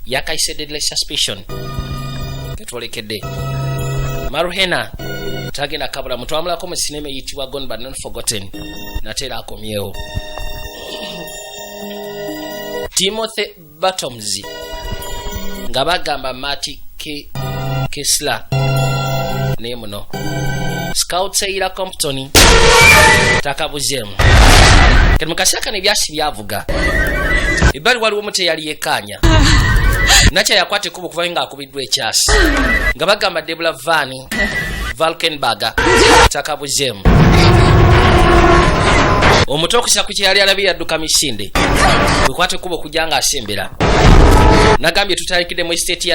yakayise deadly suspicion ketwolekedde Maruhena tagenda kabula mutwamulako mu sinema eyitibwa Gone But Not Forgotten natera akomyewo Timothy Bottoms nga bagamba Mati Kessler ne muno Scout Seira Compton takabuzemu kati mukasaka ne byasi byavuga ibali waliwo mute yali yekanya nacha yakwate kubo kuva nga akubiddwa ekyasi nga bagamba Deborah Valkenberger takabuzemu omuto okusa ku kyali alabi yadduka misinde bikwate kubo kujanga asembera nagambye tutalikide mu estate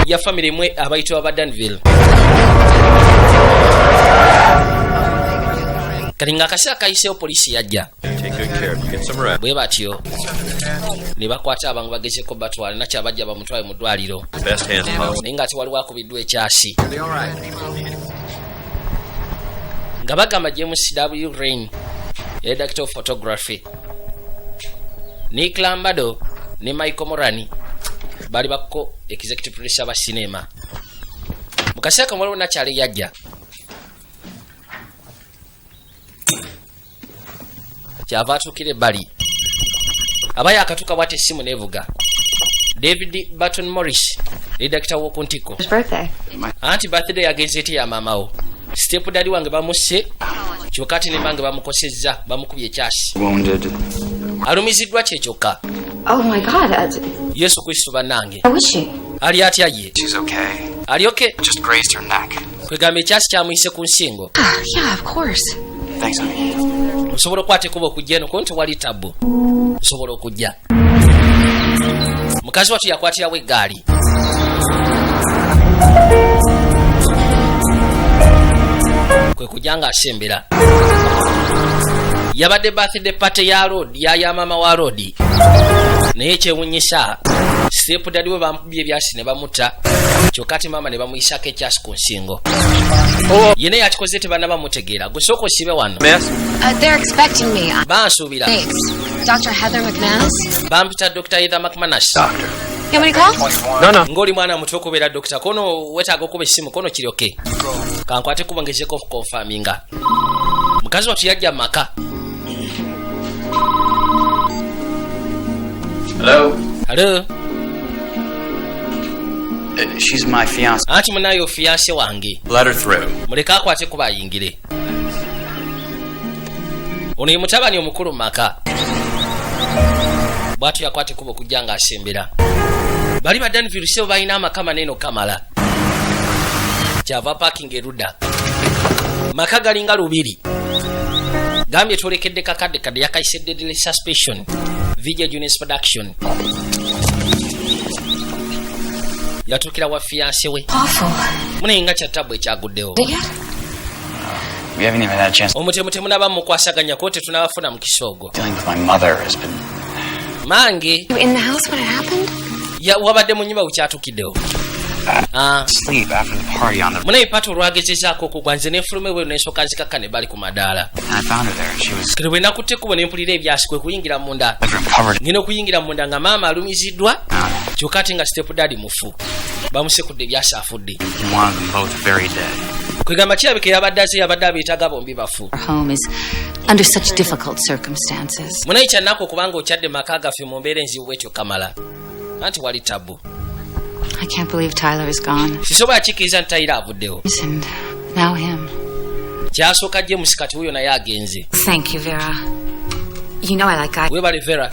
ya family mwe abayitwa ba Danville kalinga kasaka iseo polisi yajja bwe batyo ne bakwata abantu bageze ko batwala nacha bajja bamutwaye mu ddwaliro ninga ati waliwo akubiddwa ekyasi nga bagamba James W. Rain director of photography Nick Lambado ne Michael Morani bali bako executive producer ba cinema mukasaka mwaliwo nachali yajja kyavatukire bali abaya akatuka bwate simu nevuga David Burton Morris director wo Kuntiko anti birthday yagezeti ya mamawo step daddy wange bamusse kyokati ne bange bamukosezza bamukubye ekyasi alumizidwa kyekyoka Oh my God. Yesu Kristo banange How is she? ali atya ye She's okay. ali okay Just grazed her neck. kwegamba ekyasi kyamuyise ku nsingo Yeah, of course. Thanks, honey. osobola okwate kuba okujja eno konti wali tabu osobola okujja mukazi watu yakwatirawo eggaali kwe kujanga asembera yabadde birthday party ya road ya mama wa road naye kyewunyisa step daddy we bamukubye ebyasi ne bamuta kyokati mama ne bamuyisako ekyasi ku nsingo yene yakikoze tebana bamutegeera gusooka osibe wano They're expecting me. bansuubira Dr. Heather McManus? bampita Dr. Heather McManus Doctor. You want me to call? No. ngoli mwana muto okubeera dokita kono wetaaga okuba essimu kono kiryoke kankwate kuba ngezeko confirminga mukazi watu yajja maka Hello She's my fiance. anti munayo fiance wange Let her through. muleka akwate kuba ayingire ono ye mutabani omukulu maka bwatu yakwate kuba okujja nga asembera bali ba Danville sebo balina amaka maneno kamala kyava parking erudda maka galinga lubiri gambye twolekedde kakadde kadde yakayise deadly suspicion video Junis production yatukira wa fiance we munenga kyatabu ekyaguddewo We haven't even had a chance. omutemu naba mukwasaganya kote tunabafuna mu kisoogo Dealing with my mother has been. mange You in the house when it happened? ya wabadde mu nyumba bukyatukiddewo Sleep after the party on the. munaye pato olwagezezaako okugwa nze n'enfulume bwe n'esooka nzikakka ne bali ku madaala I found her there. She was kati bwe nakutte kubo ne mpulira ebyasi kwe kuyingira munda bedroom covered. ngina okuyingira munda nga maama alumiziddwa kyokka ate nga step daddy mufu bamusekudde ebyasi afudde One of them both very dead. kwegamba kirabika yabadde aze yabadde abeetaaga bombi bafu Our home is under such difficult circumstances. munaye kyannako okubanga okyadde maka gaffe mu mbeera enzibu bwetyo kamala anti wali tabu I can't believe Tyler is gone. sisobola kikkiriza nti tayira avuddewo And now him. kyasooka James kati wuyo naye agenze Thank you, Vera. You know I like ice. webale vera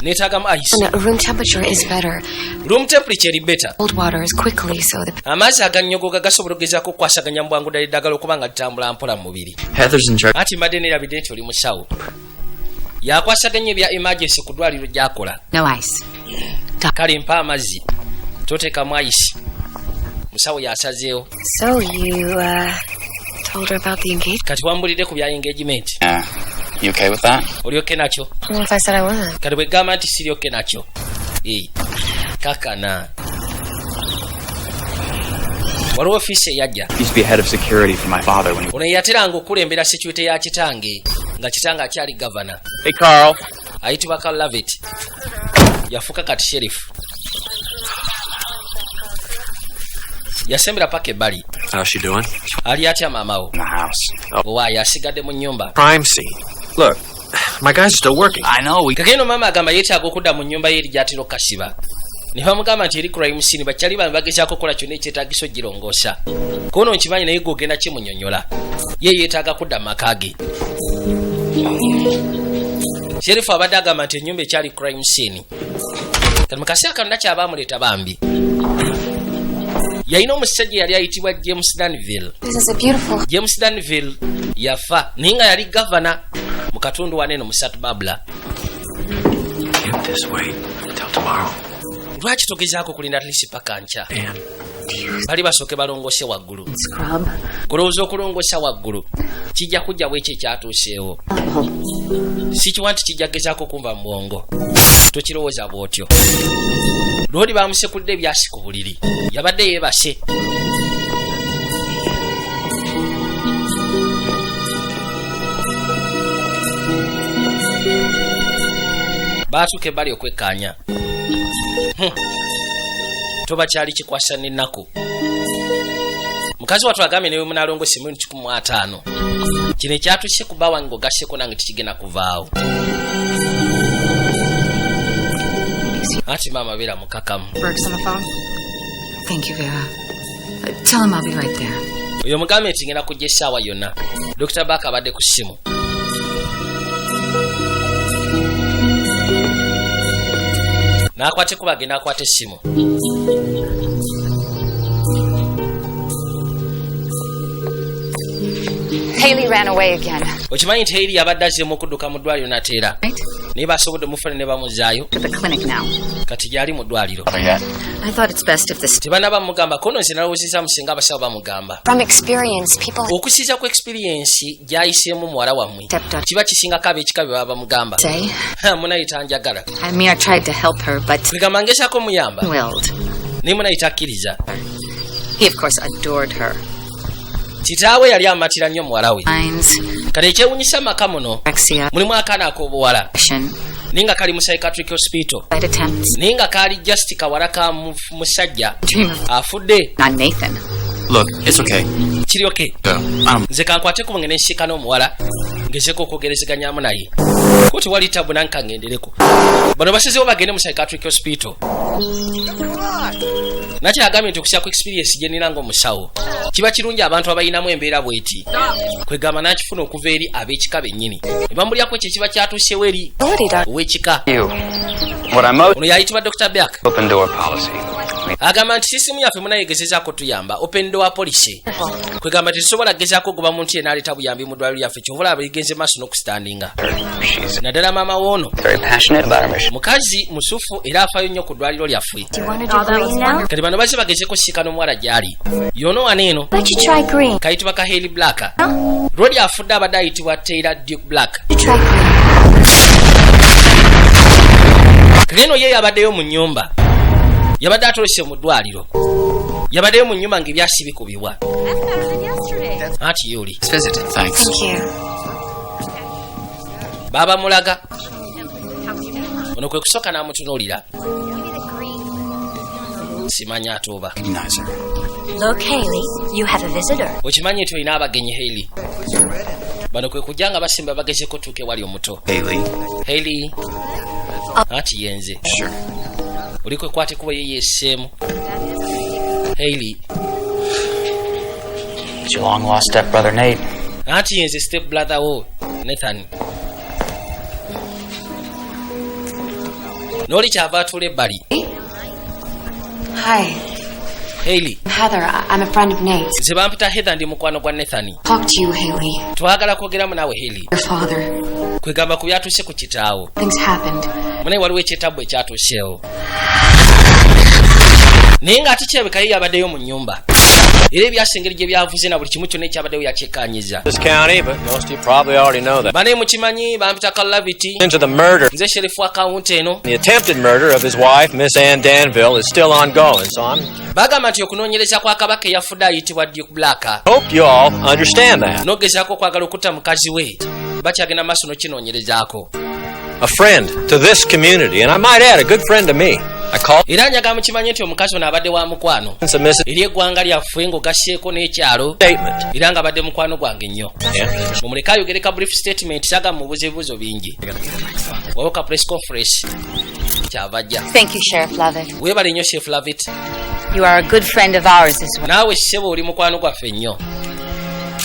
neetaagamu ice No, room temperature is better. room temperature eri better Cold water is quickly, so the amazzi agannyogoga gasobola okugezaako okukwasaganya mu bwangu ddala eddagala okuba nga litambula mpola mu mubiri Heather's in charge. anti mbadde neerabidde nti oli musawo yakwasaganya ebya emergency ku ddwaliro gyakola No ice. kale mpa amazzi toteekamu ice musawo yasazeewo So you told her about the engagement? kati wambulidde ku bya engagement Yeah. You okay with that? oli oke nakyo What if I said I wasn't? kati bwegamba nti siri oke nakyo kakana waliwo ofiisi eyajja Used to be head of security for my father when he. ono yateranga okukulembera security ya kitange nga kitange akyali gavana Hey, Carl. ayitibwa Carl Lavitt yafuka kati sheriff. Yasembera paka ebbali. How's she doing? Ali atya maamawo. In the house. Why asigadde mu nnyumba. Crime scene. Look, my guys are still working. I know. Kageno mama agamba yeetaaga okudda mu nnyumba ye eri gy'atera okukasiba. Ne bamugamba nti eri crime scene bakyali bagezaako okukola kyonna ekyetaagiso ogirongoosa. Kono nkimanyi naye gw'ogenda kimunyonnyola. Ye yeetaaga kudda mu maka ge. Sheriff abadde agamba nti ennyumba ekyali crime scene. Kati mu kaseera kano nakyabamuleeta bambi. Yalina omusajja yali ayitibwa James Danville. James Danville yafa naye nga yali gavana mu katundu waneno mu St. Barbara. Lwaki togezaako kulinda atlisi paka nkya? Bali basooke balongose waggulu. Kulowooza okulongosa waggulu kijja kujja bwekyo ekyatuuseewo. Si kiwa nti kijja gezaako kumva mu bwongo. Tokirowooza bw'otyo. Lwoli bamusekulidde ebyasi ku buliri. Yabadde yeebase. Baatuuka ebbali okwekkaanya. Toba kyali kikwasa n'ennaku. Mukazi wattu agambye newe munalongose mu 15. Kino ekyatuuse ku bba wange ogasseko nange tikigenda kuvaawo. Ati mama beera mukakamu. Burke's on the phone. Thank you, Vera. Tell him I'll be right there. Oyo mugambe nti ngenda kujja essaawa yonna. Dr. Baka abadde ku ssimu. N'akwate kuba agenda akwate essimu. Haley ran away again. Okimanyi nti Haley abadde azzeemu okudduka mu ddwaliro nateera. Naye basobodde mufune ne bamuzaayo. To the clinic now. Kati gyali mu ddwaliro. I thought it's best if this... Tebanaba mugamba kono nze nalowoozezza musinga abasawo bamugamba. From experience, people Okusiza ku experience gy'ayiseemu muwala wammwe. Kiba kisingako ab'ekika bye baba bamugamba. say. Munayita njagala. Amir tried to help her, but Kwegamba ngezaako muyamba. willed. Naye munayita akkiriza. He, of course, adored her. Kitaawe yali amatira nnyo muwala we. Minds, Kale ekyewuunyisa maka muno anorexia, mulimu akaana ak'obuwala. depression, Naye nga kali mu psychiatric hospital. suicide attempts. Naye nga kaali just kawala ka musajja Dream of afudde. not Nathan. Look, it's okay. Kiri okay. So, Nze kankwate ku ngene nshikana omuwala ngezeeko okwogerezeganyaamu naye. Kuti wali tabu nanka ngendereko. Bano basezeewo bagende mu psychiatric hospital. Nakyo agambye nti okusya ku experience gye nina ng'omusawo kiba kirungi abantu abayinamu embeera bw'eti. Kwegamba nakifuna okuva eri ab'ekika bennyini. Ne bamulyako ekyo kiba kyatuusewo eri ow'ekika. what I'm most Ono yayitibwa Dr. Beck. open door policy. Agamba nti sisimu yaffe munayegezezaako tuyamba open door policy. Kwegamba tetusobola kugezaako ogoba muntu yenna aleeta buyambi mu ddwaliro lyaffe kyovula abayigenze maaso n'okustandinga. She's Naddala maama w'ono very passionate about her mission. mukazi musufu era afaayo nnyo ku ddwaliro lyaffe. Do you want to do green now? Kati bano bazze bagezeko kusisinkana omuwala gy'ali. Yono wano eno Why don't you try green? kayitibwa ka Haley Black. Lwoli afudde abadde ayitibwa Taylor Duke Black. You try green. Kageno ye yabaddeyo mu nnyumba. Yabadde atolose mu ddwaliro. Yabaddeyo mu nnyumba ng'ebyasi bikubibwa. Anti yoli. Let's visit. Thanks. Thank you. Baba mulaga. Ono kwe kusooka n'amutunuulira. Simanya atuuba. Recognize her. Look, Haley, you have a visitor. Okimanyi nti olina abagenyi Haley. Bano kwe kujja nga basimba bagezeko tuuke wali omuto. Haley. Haley. Anti yenze. Sure. Oli kwe kwate kuba ye yeesseemu. Haley. It's your long lost stepbrother Nate. Anti yenze step brother wo Nathan. Noli kyava atuula ebbali. Hi, Haley. Heather. I'm a friend of Nate's. Nze bampita Heather ndi mukwano gwa Nathan. Talk to you, Haley. Twagala kwogeramu naawe Haley. Your father. Kwegamba ku byatuuse ku kitaawo. Things happened. Munaye waliwo ekyettabbu ekyatuuseewo. Naye ng'ate kirabika ye yabaddeyo mu nnyumba. Era ebyasa engeri gye byavuze na buli kimu kyonna ekyabaddeyo yakyekkaanyiza. This county, but most of you probably already know that. Bane mukimanyi bampita Calavity. Into the murder. Nze sherifu akawunti eno. The attempted murder of his wife, Miss Ann Danville, is still ongoing, so Bagamba nti okunoonyereza kwa kabaka eyafudde ayitibwa Duke Black. hope you all understand that. N'ogezaako okwagala okutta mukazi we. Bakyagenda maaso n'okinoonyerezaako. a friend to this community, and I might add, a good friend to me. I called era nyaga mukimanye nti omukazi ono abadde wa mukwano eri eggwanga lyaffe ng'ogasseeko n'ekyalo statement. era nga abadde mukwano gwange nnyo. Mumuleke ayogereka brief statement saga mubuuza ebibuuzo bingi wawoka press conference kyava ajja. Thank you, Sheriff Lovett. Weebale nnyo Sheriff Lovett. You are a good friend of ours as well. Naawe ssebo oli mukwano gwaffe nnyo.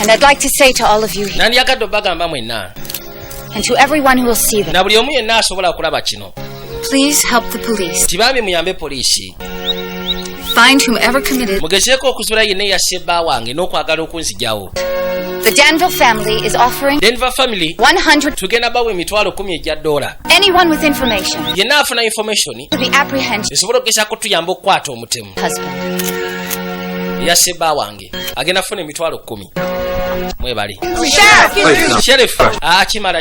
And I'd like to say to all of you here, nandiyagadde obbagamba mwenna and to everyone who will see them, na buli omu yenna asobola okulaba kino, Please help the police. tibambi muyambe poliisi Find whomever committed. mugezeeko okuzuula yenna eyasse bba wange n'okwagala okunzijawo. the Danville family is offering Denver family 100 tugenda bawa emitwalo 10 egya $. anyone with information yenna afuna information to the apprehension esobola okugezaako tuyamba okukwata omutemu husband. eyasse bba wange agenda kufuna emitwalo 10. Mwebale Sheriff! Sheriff.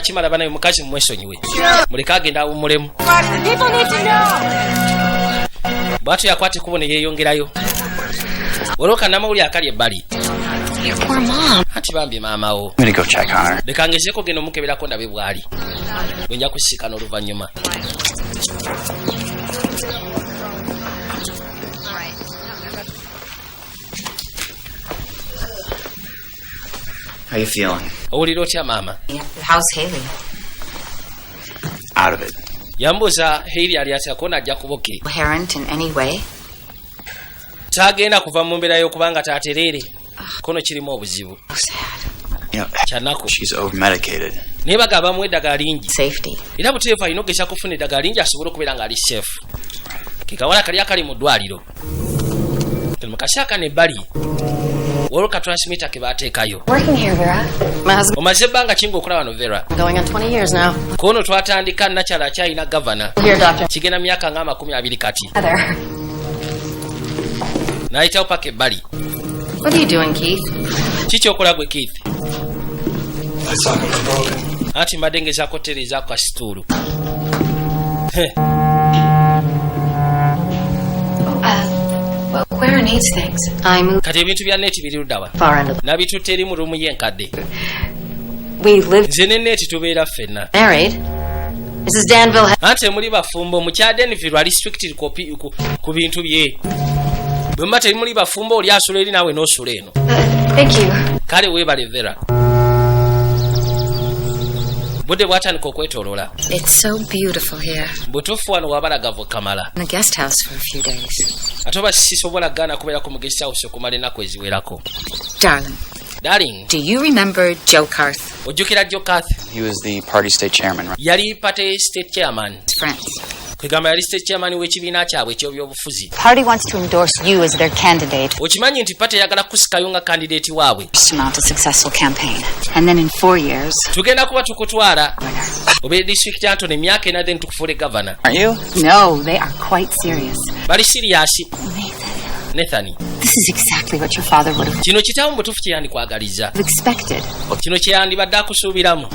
Kimala banaye mukazi mumwesonyiwe muleke agenda awummulemu. People need to know. bwatu yakwata ekkubo ne yeeyongerayo olwoka namawuli akali ebbali Poor mom. anti bambye maamawo. I'm gonna go check on her. leka ngezeeko genda omukeberako ndabe bwali bwe nja kusisikana oluvannyuma. How you feeling? owulira otya maama? How's Haley? Out of it. yambuuza Hailey ali atya ko najja kuboke Coherent in any way? taagenda kuva mu mbeera y'okubanga taatereere kono kirimu obuzibu So sad. You know, kyanaku she's over-medicated. naye bagamba bamuwa eddagala lingi Safety. era buteefu alina okugeza kufuna eddagala lingi asobole okubeera ng'ali seefu. ke kawala kali akali mu ddwaliro mu kasaaka nebbali waliwo katransmitter ke baateekayo. Working here, Vera. My husband omaze ebbanga kinga okulaba wano Vera. going on 20 years now. kono twatandika nakyala akyalina gavana Here, doctor. kigenda myaka nga 20 kati Heather. n'ayitawo paka ebbali. What are you doing, Keith? kikyokola gwe Keith? anti mbadde ngezaako tereezaako kasituulu. Where are Nate's things? I moved kati ebintu bya neeti biri luddawa far into nabitutte eri mu ruumu y'enkadde. We lived nze ne neeti tubeera ffenna married. Mrs. Danville had anti muli bafumbo mukya Denville ali restricted ku bintu bye. bwe mba temuli bafumbo oli asula eri naawe n'osula eno. thank you. kale weebale Vera. budde bwatandika okwetooloola. It's so beautiful here. butuufu wano wabalagavu kamala In the guest house for a few days. ate oba sisobola gaana kubeera ku guest house okumala ennaku eziwerako. Darling, darling do you remember Joe Carth? ojjukira Joe Carth? He was the party state chairman, right? yali party state chairman. His friends. kwegamba yali state chairman w'ekibiina kyabwe eky'ebyobufuzi. Party wants to endorse you as their candidate. okimanyi nti pate eyagala kusikayo nga kandidate waabwe. To mount a successful campaign. And then in 4 years, tugenda kuba tukutwala obeere district Anthony emyaka ena then tukufuule governor. Aren't you? no, they are quite serious. bali siriyasi. Nathani, This is exactly what your father would have kino kitaawo mutuufu kye yandikwagaliza. expected. kino kye yandibadde akusuubiramu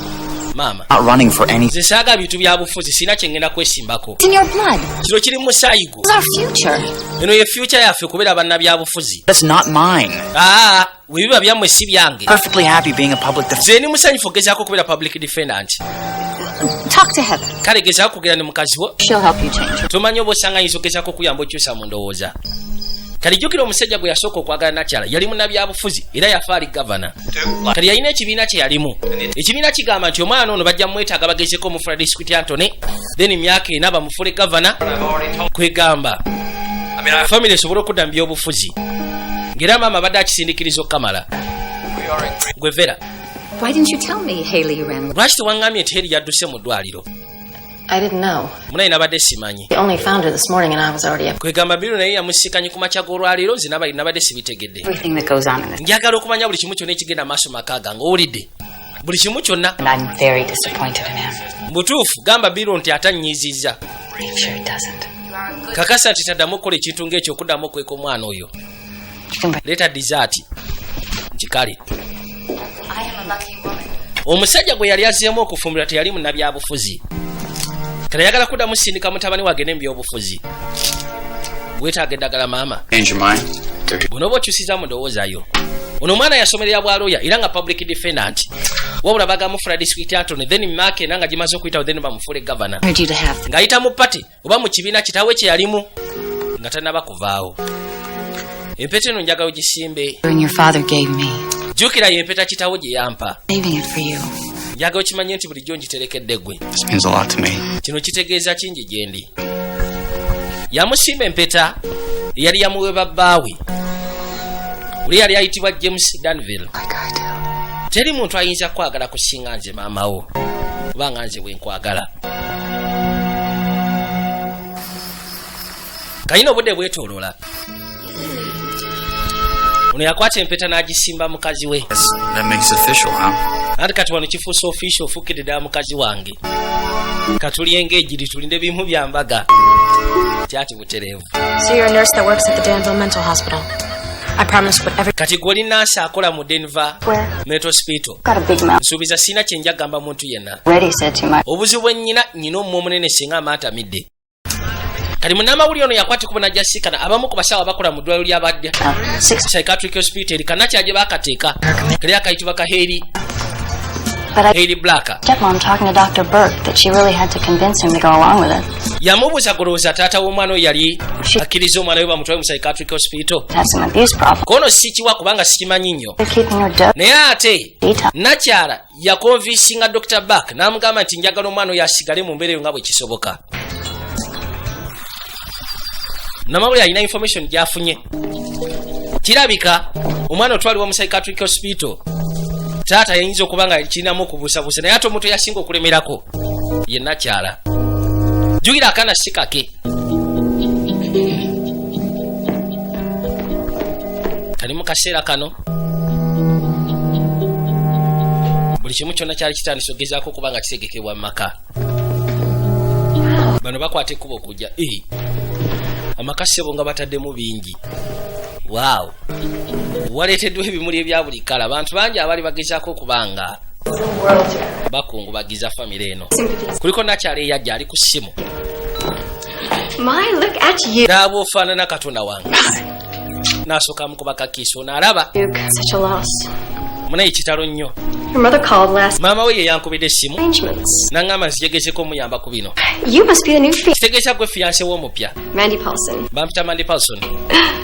maama. Not running for any. nze saaga bintu bya bufuzi sina kye ngenda kwesimbako. It's in your blood. kino kiri mu musaayigo. It's our future. eno ye future yaffe kubeera bannabyabufuzi. That's not mine. we biba byammwe si byange. Perfectly happy being a public defender. nze ni musanyufu ogezaako okubeera public defendant. Talk to Heather. kale gezaako okugera ne mukazi wo. She'll help you change. tomanyi oba osanga yinza ogezaako okuyamba okyusa mu ndowooza. kale jjukira omusajja gwe yasooka okwagala nakyala yali munnabyabufuzi era yafa ali gavana. kale yalina ekibiina kye yalimu. ekibiina kigamba nti omwana ono bajja mumwetaaga bagezeko omufula district Anthony then emyaka ena bamufule gavana. kwegamba famire esobole okudda mu byobufuzi ng'era maama badde akisindikiriza okukamala. gwe Vera, Why didn't you tell me Haley ran? lwaki tewaŋŋambye nti Heri yadduse mu ddwaliro? I didn't know. munaye nabadde simanyi. We only found her this morning and I was already up. kwegamba biro naye yamusisikanye ku makya g'olwaliro nze nabadde sibitegedde. Everything that goes on in this. njagala okumanya buli kimu kyonna ekigenda maaso maka gange owulidde buli kimu kyonna. And I'm very disappointed in him. mutuufu gamba biro nti atanyiizizza. I'm sure he doesn't. kakasa nti taddamu okukola ekintu ng'ekyo okuddamu okweka omwana oyo. You can bring. leeta disaati kikale. I am a lucky woman. omusajja gwe yali azzeemu okufumbirwa teyali munnabyabufuzi. kale yagala kuddamu sindika mutabani wagende mu byobufuzi. weetaaga eddagala maama. Change your mind. buno oba okyusiza mu ndowoozayo. ono omwana yasomerera bwalooya era nga public defendant. wabula bagamufula district attorney then Mark nanga gimaze okuyitawo then bamufule governor have ng'ayita mu party oba mu kibiina kitaawe kye yalimu nga tannaba kuvaawo. Empeta eno njagala ogisimbe. your father gave me. Jjukira y'empeta kitaawo gye yampa. Saving it for you. Njagala okimanye nti bulijjo ngiterekedde ggwe. This means a lot to me. Kino kitegeeza kingi gye ndi. Yamusimba empeta eyali yamuweeba bbaawe. Uli yali ayitibwa James Danville. Teri muntu ayinza kwagala kusinga nze maamawo kubanga nze bwe nkwagala. Kayina obudde bwetoolola. Ono yakwata empeta n'agisimba mukazi we. That makes it official, huh? Ati kati wano kifuusa official ofukidde ddala mukazi wange. Katuli engaged tulinde bimu bya mbaga. Kyati butereevu. So you're a nurse that works at the Danville Mental Hospital. I promise whatever. Kati gwoli nasa akola mu Denver Mental Hospital. Got a big mouth. Nsuubiza sina kye njagamba muntu yenna. Already said too much. Obuzibu bwennyina nnyina omumwa omunene singa amaata midde. Kali munnamawulire ono yakwata kubona jasikana abamu ku basawo abakola mu ddwaliro ly'abadde psychiatric hospital kanakyaje bakateeka kali akayitibwa kaheri Hailey Blacker. Stepmom talking to Dr. Burke that she really had to convince him to go along with it. Yamubuuza golowooza taata w'omwana oyo yali akkiriza omwana we bamutwale mu psychiatric hospital. Has some abuse problem. Kono sikiwa kubanga sikimanyi nnyo. They're keeping her dope. Naye ate nakyala yakonvinsinga Dr. Burke n'amugamba nti njagala omwana oyo asigale mu mbeera eyo nga bwe kisoboka. Namawulire alina information gy'afunye. Kirabika omwana otwalibwa mu psychiatric hospital. Taata yayinza okuba nga kirinamu okubuusabuusa naye ate omuntu yasinga okulemerako ye nakyala. Jjukira akaana si kake. Kali mu kaseera kano buli kimu kyonna kyali kitandise ogezaako okuba nga kitegekebwa mu maka. Bano bakwata ekkuba okujja. Amaka ssebo nga bataddemu bingi. Wow. Waleeteddwa ebimuli ebya buli kala. Abantu bangi abali bagezaako okubanga bakungubagiza famire eno. Kuliko nakyala eyajja ali ku ssimu. My, look at you. Naaba ofaanana Katonda wange. N'asooka mukuba kakiiso n'alaba. Such a loss. Munaye kitalo nnyo. Your mother called last. Maama we ye yankubidde essimu. Arrangements. N'angamba nzijegezeko omuyamba ku bino. You must be the new Kitegeeza gwe fiyanse w'omupya. Mandy Paulson. Bampita Mandy Paulson.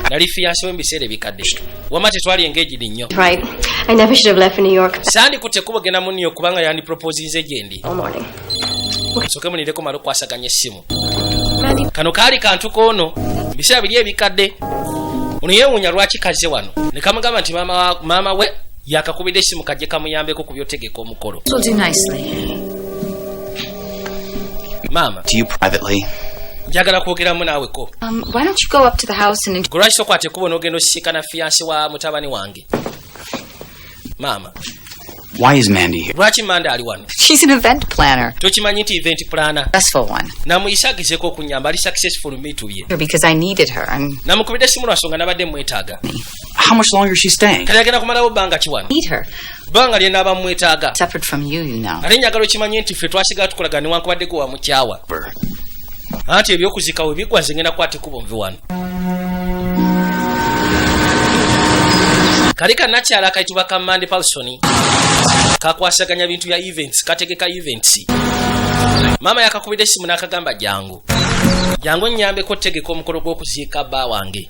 Nali fiyanse w'ebiseera ebikadde. Wama tetwali engaged nnyo. Right. I never should have left for New York. Sandikutte kuba genda mu New York kubanga yandi proposinze gye ndi. All morning. Soke munireko malo kwasaganya essimu. Kano kaali kantu koono. Biseera biri ebikadde. Ono yeewuunya lwaki kaze wano. Ne kamugamba nti maama we yakakubidde essimu kajje kamuyambeko ku byotegeka omukolo. Will do nicely. Mama. To you privately. Njagala kwogeramu naaweko. Why don't you go up to the house and... Lwaki sokwate kuba n'ogenda osisinkana fiyanse wa mutabani wange. Mama. Why is Mandy here? Lwaki Manda ali wano? She's an event planner. Tokimanyi nti event planner. Successful one. Namuyisa agezeeko okunyamba ali successful meetu bye. Because I needed her and... Namukubidde essimu lwasonga nabadde mwetaaga. How much longer is she staying? Kale agenda kumalawo bbanga ki wano? Need her. Bbanga lye naaba mwetaaga. Separate from you, you know. Ate njagala okimanye nti ffe twasigala tukolagana newankubadde gwe wamukyawa. Anti ebyokuzika we bigwa nze ngenda kwata ekkubo nve wano. Kali kannakyala akayitibwa ka Mandy Paulson kakwasaganya bintu bya events, kategeka events. Mama yakakubidde essimu n'akagamba jangu. Jangu nnyambeko otegeka omukolo gw'okuziika bba wange.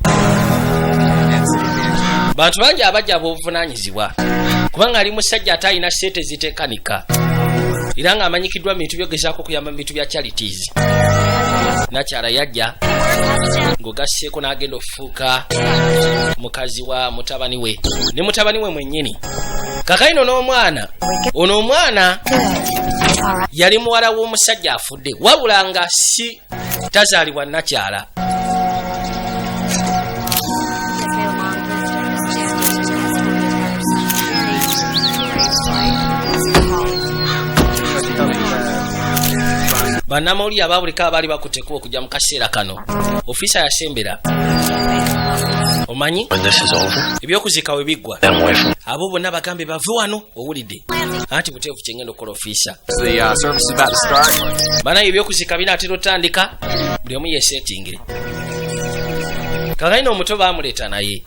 Bantu bangi abajja ab'obuvunaanyizibwa kubanga ali musajja ate alina ssente ziteekanika era ng'amanyikiddwa mu bintu byogezaako okuyamba mu bintu bya charities. Nakyala yajja ng'ogasseeko n'agenda okufuuka mukazi wa mutabani we ne mutabani we mwennyini. Kakayino n'omwana ono omwana yali muwala w'omusajja afudde wabula nga si tazaalibwa nakyala. Bannamawulire abaabulika abaali bakutteko okujja mu kaseera kano ofiisa yasembera. Omanyi ebyokuzika we biggwa abo bonna bagambe bave wano owulidde anti buteefu kyengenda okukola ofiisa. Banaye ebyokuzika binaatera otandika buli omu yeesetingire. Kakayina omuto baamuleeta naye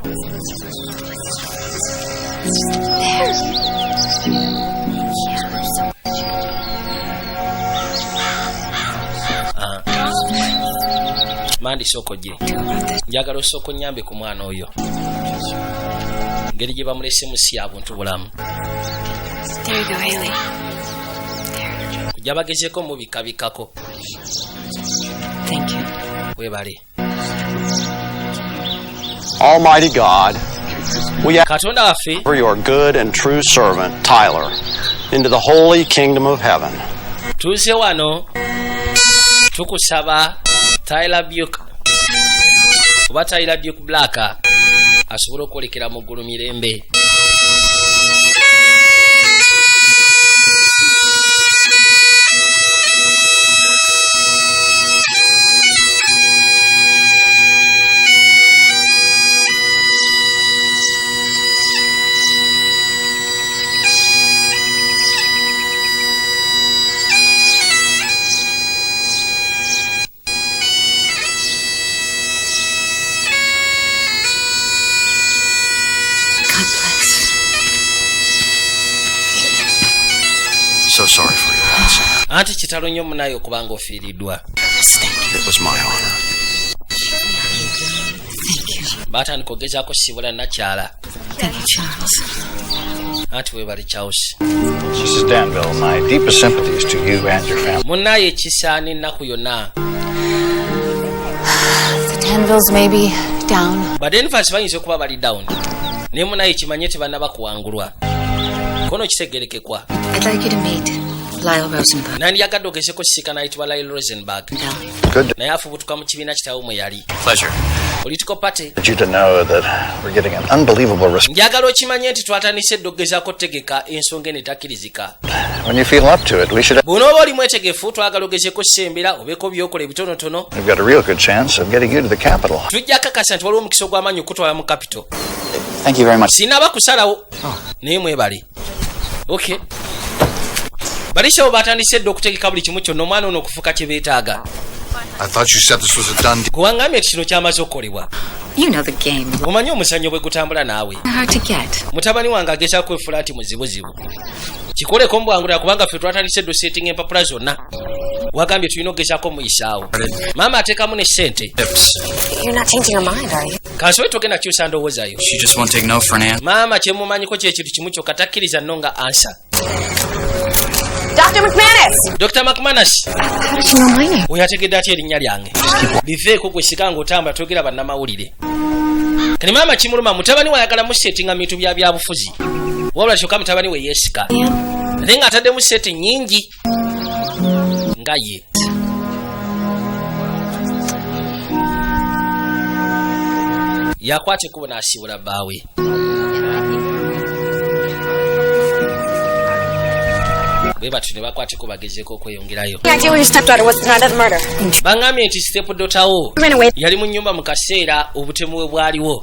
Mandi soko gye. Njagala osoko nyambe ku mwana oyo. Ngeri gye bamulese musi abuntu bulamu. There you go, Haley. Kujja bagezeko mu bikabikako. Thank you. Webale. Almighty God, we ask Katonda waffe for your good and true servant, Tyler, into the holy kingdom of heaven. tuze wano tukusaba Tyler Buke oba Tyler Buke Black asobola okwolekera mu ggulu mirembe. So sorry for your loss. Anti kitalo nnyo munaye okubanga ofiiriddwa. It was my honor. Batandika ogezaako sibula nakyala. Thank you, Charles. Anti weebale Charles. Mrs. Danville, my deepest sympathies to you and your family. Munnaye ekisaana ennaku yonna. The Danvilles may be down. Badenvers bayinza okuba bali down. Naye munnaye kimanye tebannaba kuwangulwa. Kono kitegerekekwa. I'd like you to meet Lyle Rosenberg. Nandi yagadde ogezeko sisinkana ayitibwa Lyle Rosenberg. Good Naye afubutuka mu kibiina kitawe mwe yali. Pleasure. Political party. for you to know that we're getting an unbelievable response. Njagala okimanye nti twatandise eddogezaako tegeka ensonga enetakirizika. When you feel up to it, we should. Bw'onooba oli mwetegefu twagala ogezeko sembera obeeko byokola ebitonotono. We've got a real good chance of getting you to the capital. Tujja kakasa nti waliwo omukisa ogw'amaanyi okutwala mu capital. Thank you very much. Sinaba kusalawo. Naye mwebale. Okay. Balisawo batandise edda okutegeka buli kimu kyonna omwana ono okufuuka kye beetaaga. I thought you said this was a done deal. Kuwangambye nti kino kyamaze okukolebwa. You know the game. Omanyi omuzannyo bwe gutambula naawe. Hard to get. Mutabani wange agezaako efula nti muzibuzibu. Kikoleko mbwangulira kubanga ffe twatandise edda setting empapula zonna. Wagambye tulina ogezaako muyisaawo. Maama ateekamu ne ssente. You're not changing your mind, are you? Kansobe togenda kyusa ndowoozayo. She just won't take no for an answer. Maama kyemumanyiko kye kintu kimu kyokka takkiriza nno nga ansa. Dr. McManus! Dr. McManus. How did you know my name? Oyo ategedde atya erinnya lyange. Biveeko gwe sikanga otambula twogera bannamawulire. Kati maama kimuluma mutabani we ayagala mu settinga mu bintu byabufuzi. Wabula kyokka mutabani we yeesika. Ate nga ataddemu seti nnyingi. Nga ye. Yakwata ekkubo n'asiibula bbaawe. Bwe batyo ne bakwateko bagezeeko okweyongerayo. The idea where your stepdaughter was the night of the murder. Bangambye nti stepdotawo Ran away. yali mu nnyumba mu kaseera obutemu bwe bwaliwo.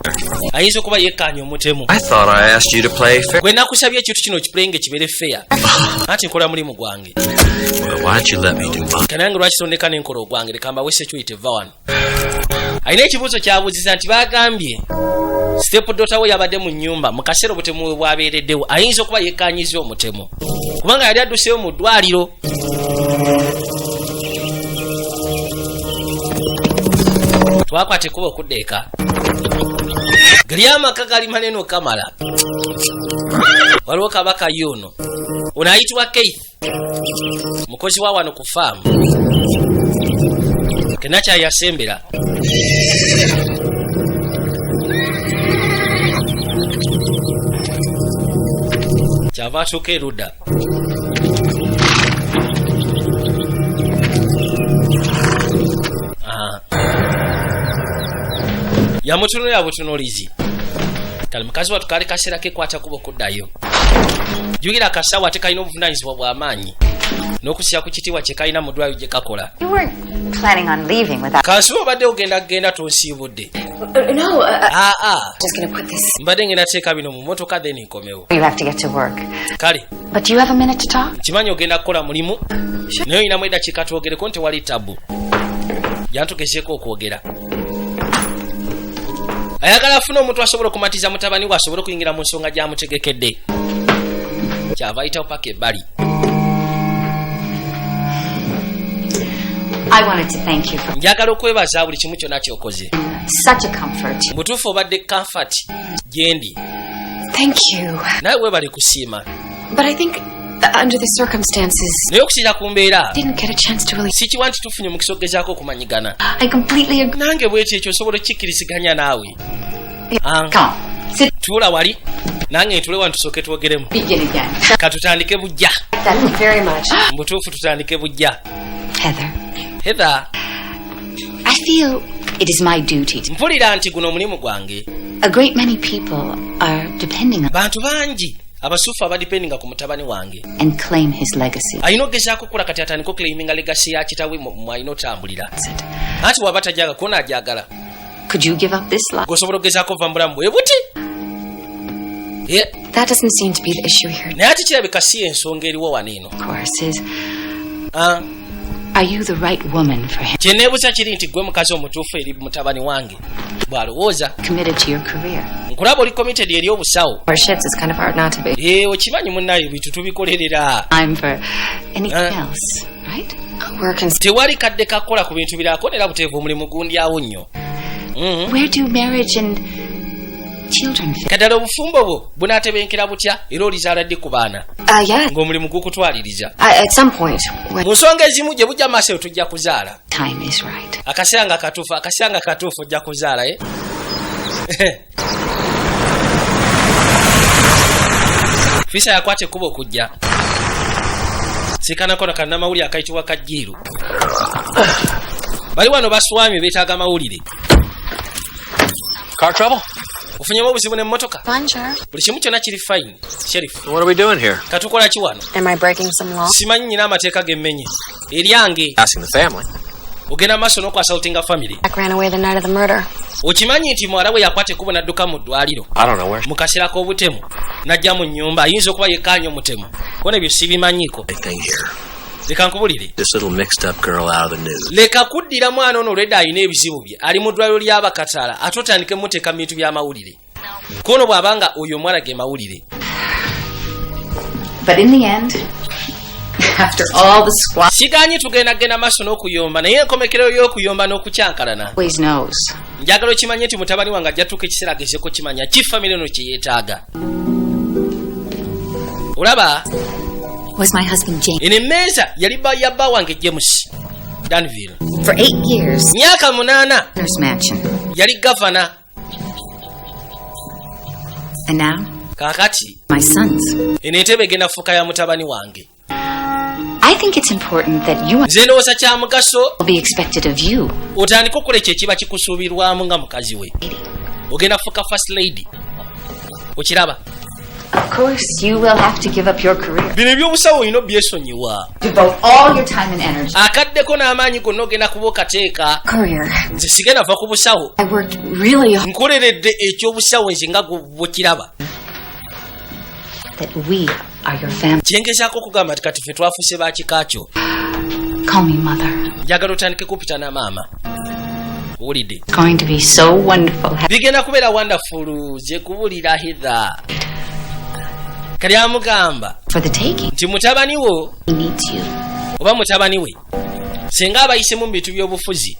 Ayinza okuba yekkaanya omutemu. I thought I asked you to play fair. Gwe nakusabye ekintu kino kiplenge kibeere fair. Anti nkola mulimu gwange. Well, why don't you let me do mine? Kanange lwaki tondeka n'enkola ogwange leka mbawe security va wano. Alina ekibuuzo kyabuuziza nti bagambye stepdaughter we yabadde mu nnyumba mu kaseera obutemu bwe bwabeereddewo ayinza okuba yekkaanyiza omutemu kubanga yali adduseyo mu ddwaliro. Twakwata ekkuba okudda eka. Gali amaka gali manene okamala. Waliwo kabaka yuno. Ono ayitibwa Keith. Mukozi wa wano ku faamu. Kenakya yasembera. Kyava atuuka erudda. Yamutunulira butunulizi. Kale mukazi watu kale kaseera ke kwata kuba okuddayo. Jugira akasawa ate kalina obuvunaanyizibwa bw'amaanyi. N'okusira ku kitiibwa kye kalina mu ddwaliro gye kakola. You weren't planning on leaving without. Kansuba obadde ogenda tonsiibudde. No, Just gonna put this. Mbadde ngenda teeka bino mu mmotoka then nkomewo. You have to get to work. Kale, But do you have a minute to talk? kimanyi ogenda kukola mulimu. Naye olinamu eddakiika twogereko nti wali tabu. Jantugezeeko okwogera. Ayagala afuna omuntu asobola okumatiza mutabani we asobole okuyingira mu nsonga gy'amutegekedde. Kyava ayitawo paka ebbali. I wanted to thank you for njagala okwebaza buli kimu kyonna kyokoze. such a comfort. Mutuufu obadde comfort gyendi. Thank you. Nawe weebale kusiima. But I think that under the circumstances, Naye okusinziira ku mbeera didn't get a chance to really. sikiwa nti tufunye omukisa okugezaako okumanyigana. I completely agree. Nange bwekyo ekyo osobola okukikkiriziganya naawe. Come, sit. Tuula wali nange ntule wano tusooke twogeremu. Begin again. Katutandike bujja. Thank you very much. Mutuufu tutandike bujja. Heather, I feel it is my duty. Mpulira nti guno omulimu gwange. A great many people are depending on Bantu bangi abasuufu abadipendinga ku mutabani wange. And claim his legacy. Ayina ogezaako okukola kati atandika okuclaiminga legacy ya kitawe mwayina otambulira. Anti bw'aba tajagala kona ajagala. Could you give up this life? Gosobola ogezaako ova mu bulamu bwe buti. That doesn't seem to be the issue here. Naye ati kirabika si ensonga eriwo wano eno. Of course is. Are you the right woman for him? Kye neebuuza kiri nti gwe mukazi omutuufu eri mutabani wange bw'alowooza. Committed to your career. Nkulaba oli committed eri obusawo. Our shits is kind of hard not to be. Okimanyi munnaye bitu tubikolerera. I'm for anything else, right? Work and tewali kadde kakola ku bintu birako nera buteevu omulimu gundyawo nnyo. Where do marriage and children fit? Kadala obufumbo bwo bunaatebenkera butya era olizaala ddi ku baana yeah. ng'omulimu gukutwaliriza. At some point. Mu nsonga ezimu gye bujja maaso tujja kuzaala. Time is right. Akaseera nga katuufu ojja kuzaala Fisa yakwate kubo kujja. Sikana kona kana mawuli akayitibwa kajjiru. Bali wano baswami beetaaga mawulire. Car trouble? Ufunyemu obuzibu ne mmotoka. Fine, Sheriff. Buli kimu kyonna kiri fine, Sheriff. What are we doing here? Katukola ki wano? Am I breaking some law? Simanyi nyina amateeka gemmenye. Eryange. Asking the family. Ogenda maaso n'okwasautinga family. Jack ran away the night of the murder. Okimanyi nti muwala we yakwata ekkubo n'adduka mu ddwaliro. I don't know where. Mu kaseera k'obutemu. N'ajja mu nnyumba ayinza okuba yekkaanya omutemu. Kona ebyo sibimanyiiko. Leka nkubulire. This little mixed up girl out of the news. Leka kuddira mwana ono olwedda alina ebizibu bye. Ali mu ddwaliro ly'abakataala ate otandike muteeka mu bintu by'amawulire. Kono bw'abanga oyo omwana ge mawulire. But in the end, after all the squat, siganyi tugenda maaso n'okuyomba naye enkomekero y'okuyomba n'okukyankalana. always knows. Njagala okimanye nti mutabani wange ajja tuuka ekiseera agezeko kimanya ki famire eno kye yeetaaga. Olaba? Was my husband James. Eno emmeeza yali yabba wange James Danville. For 8 years. Myaka 8. Nurse mansion. Yali gavana. And now? Kakati. My sons. Eno entebe egenda fuuka ya mutabani wange. I think it's important that you nze ndowooza kya mugaso will be expected of you. Otandika okukola ekyo ekiba kikusuubirwamu nga mukazi we. Ogenda fuuka first lady. Okiraba? Of course, you will have to give up your career. Bino ebyobusawo olina byesonyiwa. Devote all your time and energy. Akaddeko n'amaanyi gonna ogenda kuba okateeka. Career. Nze sigenda va ku busawo. I worked really hard. Nkoleredde ekyobusawo nze nga bwekiraba. That we are your family. Kyengezaako okugamba nti kati ffe twafuse ba kika kyo. Call me mother. Njagala otandike kupita na maama. Owulidde? It's going to be so wonderful. Bigenda kubeera wonderful ze kubulira Heather. Kali amugamba For the taking. nti mutabani wo He needs you. oba mutabani we senga abayise mu bintu by'obufuzi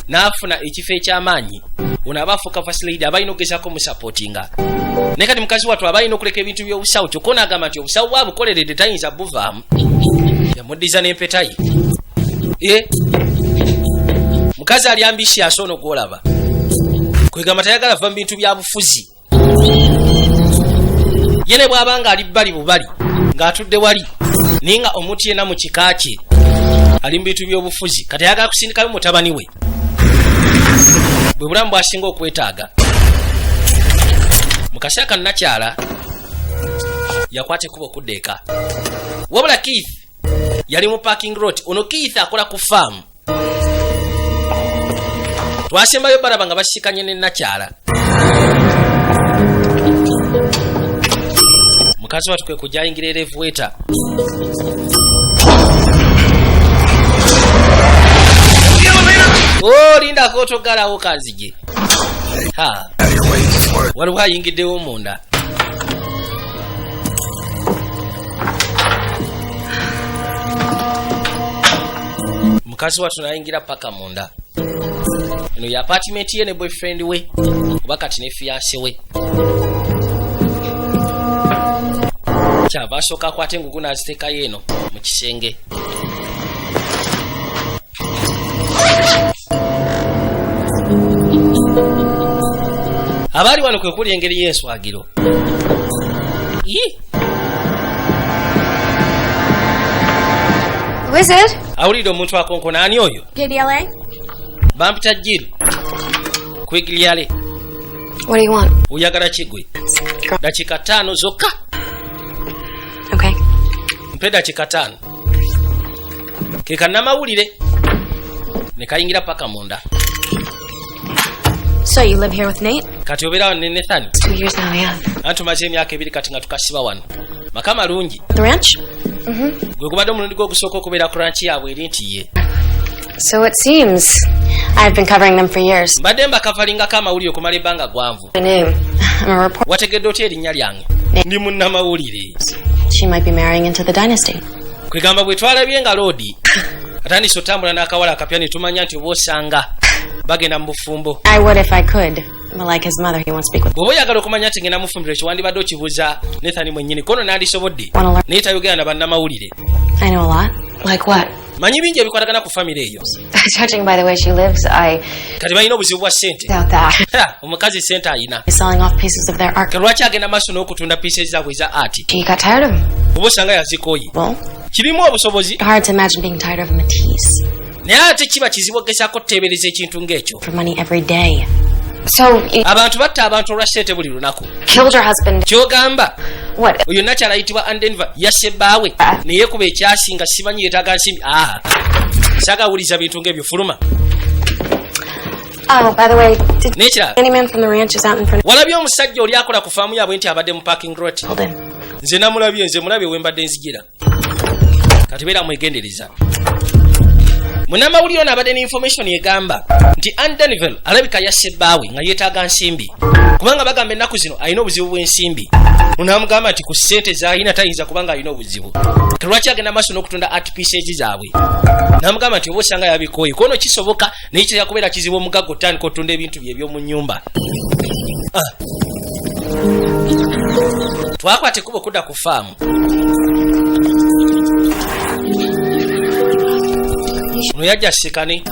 n'afuna ekifo eky'amaanyi ono aba afuuka first lady abalina okugezaako musapootinga. Naye kati mukazi wattu abalina okuleka ebintu by'obusawo kyokka n'agamba nti obusawo bwabukoleredde tayinza buvaamu. Yamuddiza n'empeta ye. Mukazi ali ambitious ono gw'olaba. Kwegamba tayagala va mu bintu bya bufuzi. Yene bw'abanga ali bbali bubali ng'atudde wali naye nga omuntu yenna mu kika kye ali mu bintu by'obufuzi kati ayagala kusindikayo mutabani we bwe bulamu bw'asinga okwetaaga. Mu kaseera kano nakyala yakwata ekkubo okudda eka wabula Keith yali mu parking lot. Ono Keith akola ku faamu. Twasembayo balaba nga basisikanye ne nakyala. Mukazi watu kwe kujja ayingira elevator. Linda kotogalawo kanzige. Waliwo ayingiddewo munda. mukazi watu nayingira paka munda. Eno ya apartment ye ne boyfriend we oba kati ne fiance we. Kyava asooka akwate engugu n'aziteekayo eno mu kisenge. Abaali wano kwe kuli engeri y'enswagiro. Who is it? Awulidde omuntu akonkona ani oyo? KDLA? Bampita Jill. Kwegiryale. What do you want? Oyagala kigwe? Dakika 5 zokka. Okay. Mpe dakika 5. Ke kannamawulire. Ne kayingira paka munda. So you live here with Nate? Kati obeera wano ne Nathan? 2 years now, yeah. Tumaze emyaka 2 kati nga tukasiba wano. Maka malungi. The ranch? Gwe gubadde omulundi gw'ogusooka okubeera ku ranch yaabwe eri nti ye. So it seems. I've been covering them for years. Mbadde mbakavalingako amawulire okumala ebbanga gwanvu. My name. I'm a reporter. Wategedde otya erinnya lyange? Ndi munnamawulire. She might be marrying into the dynasty. Kwegamba bwe twalabye nga loodi atandise otambula n'akawala akapya ne tumanya nti oba osanga bagenda mu bufumbo. I would if I could, but like his mother, he won't speak with me. Bw'oba oyagala okumanya nti ngenda mufumbiro kiwandibadde okibuuza Nathan mwennyini kono n'andisobodde naye tayogera na bannamawulire. I know a lot. Like what? Manyi bingi ebikwatagana ku famire eyo. Judging by the way she lives, kati balina obuzibu bwa ssente. doubt that. Omukazi ssente alina. He's selling off pieces of their art. Lwaki agenda maaso n'okutunda pieces zaabwe eza art? She got tired of him. Oba osanga yazikooye. Well, kirimu obusobozi. hard to imagine being tired of Matisse. Naye ate kiba kizibu okugezaako kuteebereza ekintu ng'ekyo. For money every day. So abantu batta abantu olwa ssente buli lunaku. Killed her husband. Kyogamba. What? Oyo nakyala ayitibwa Andenva yasse bbaawe naye kuba ekyasinga simanyi yeetaaga nsimbi. Saagawuliza bintu ng'ebyo fuluma. Oh, by the way, did Nekirala. any man from the ranch is out in front of Walabye omusajja oli akola ku faamu yaabwe nti abadde mu parking lot. Nze namulabye, nze mulabye we mbadde nzigira. Kati beera mwegendereza. Munnamawulire ono abadde n'information egamba nti Andenville alabika yasse bbaawe nga yeetaaga nsimbi. Kubanga bagamba ennaku zino alina obuzibu bw'ensimbi. Munaamugamba nti ku ssente z'alina tayinza kubanga alina obuzibu. Lwaki agenda maaso n'okutunda art pieces zaabwe? Naamugamba nti oba osanga yabikooye kono kisoboka naye kya kubeera kizibu omugagga otandika otunda ebintu bye eby'omu nnyumba. Twakwate kuba okudda ku faamu. No yajja sikane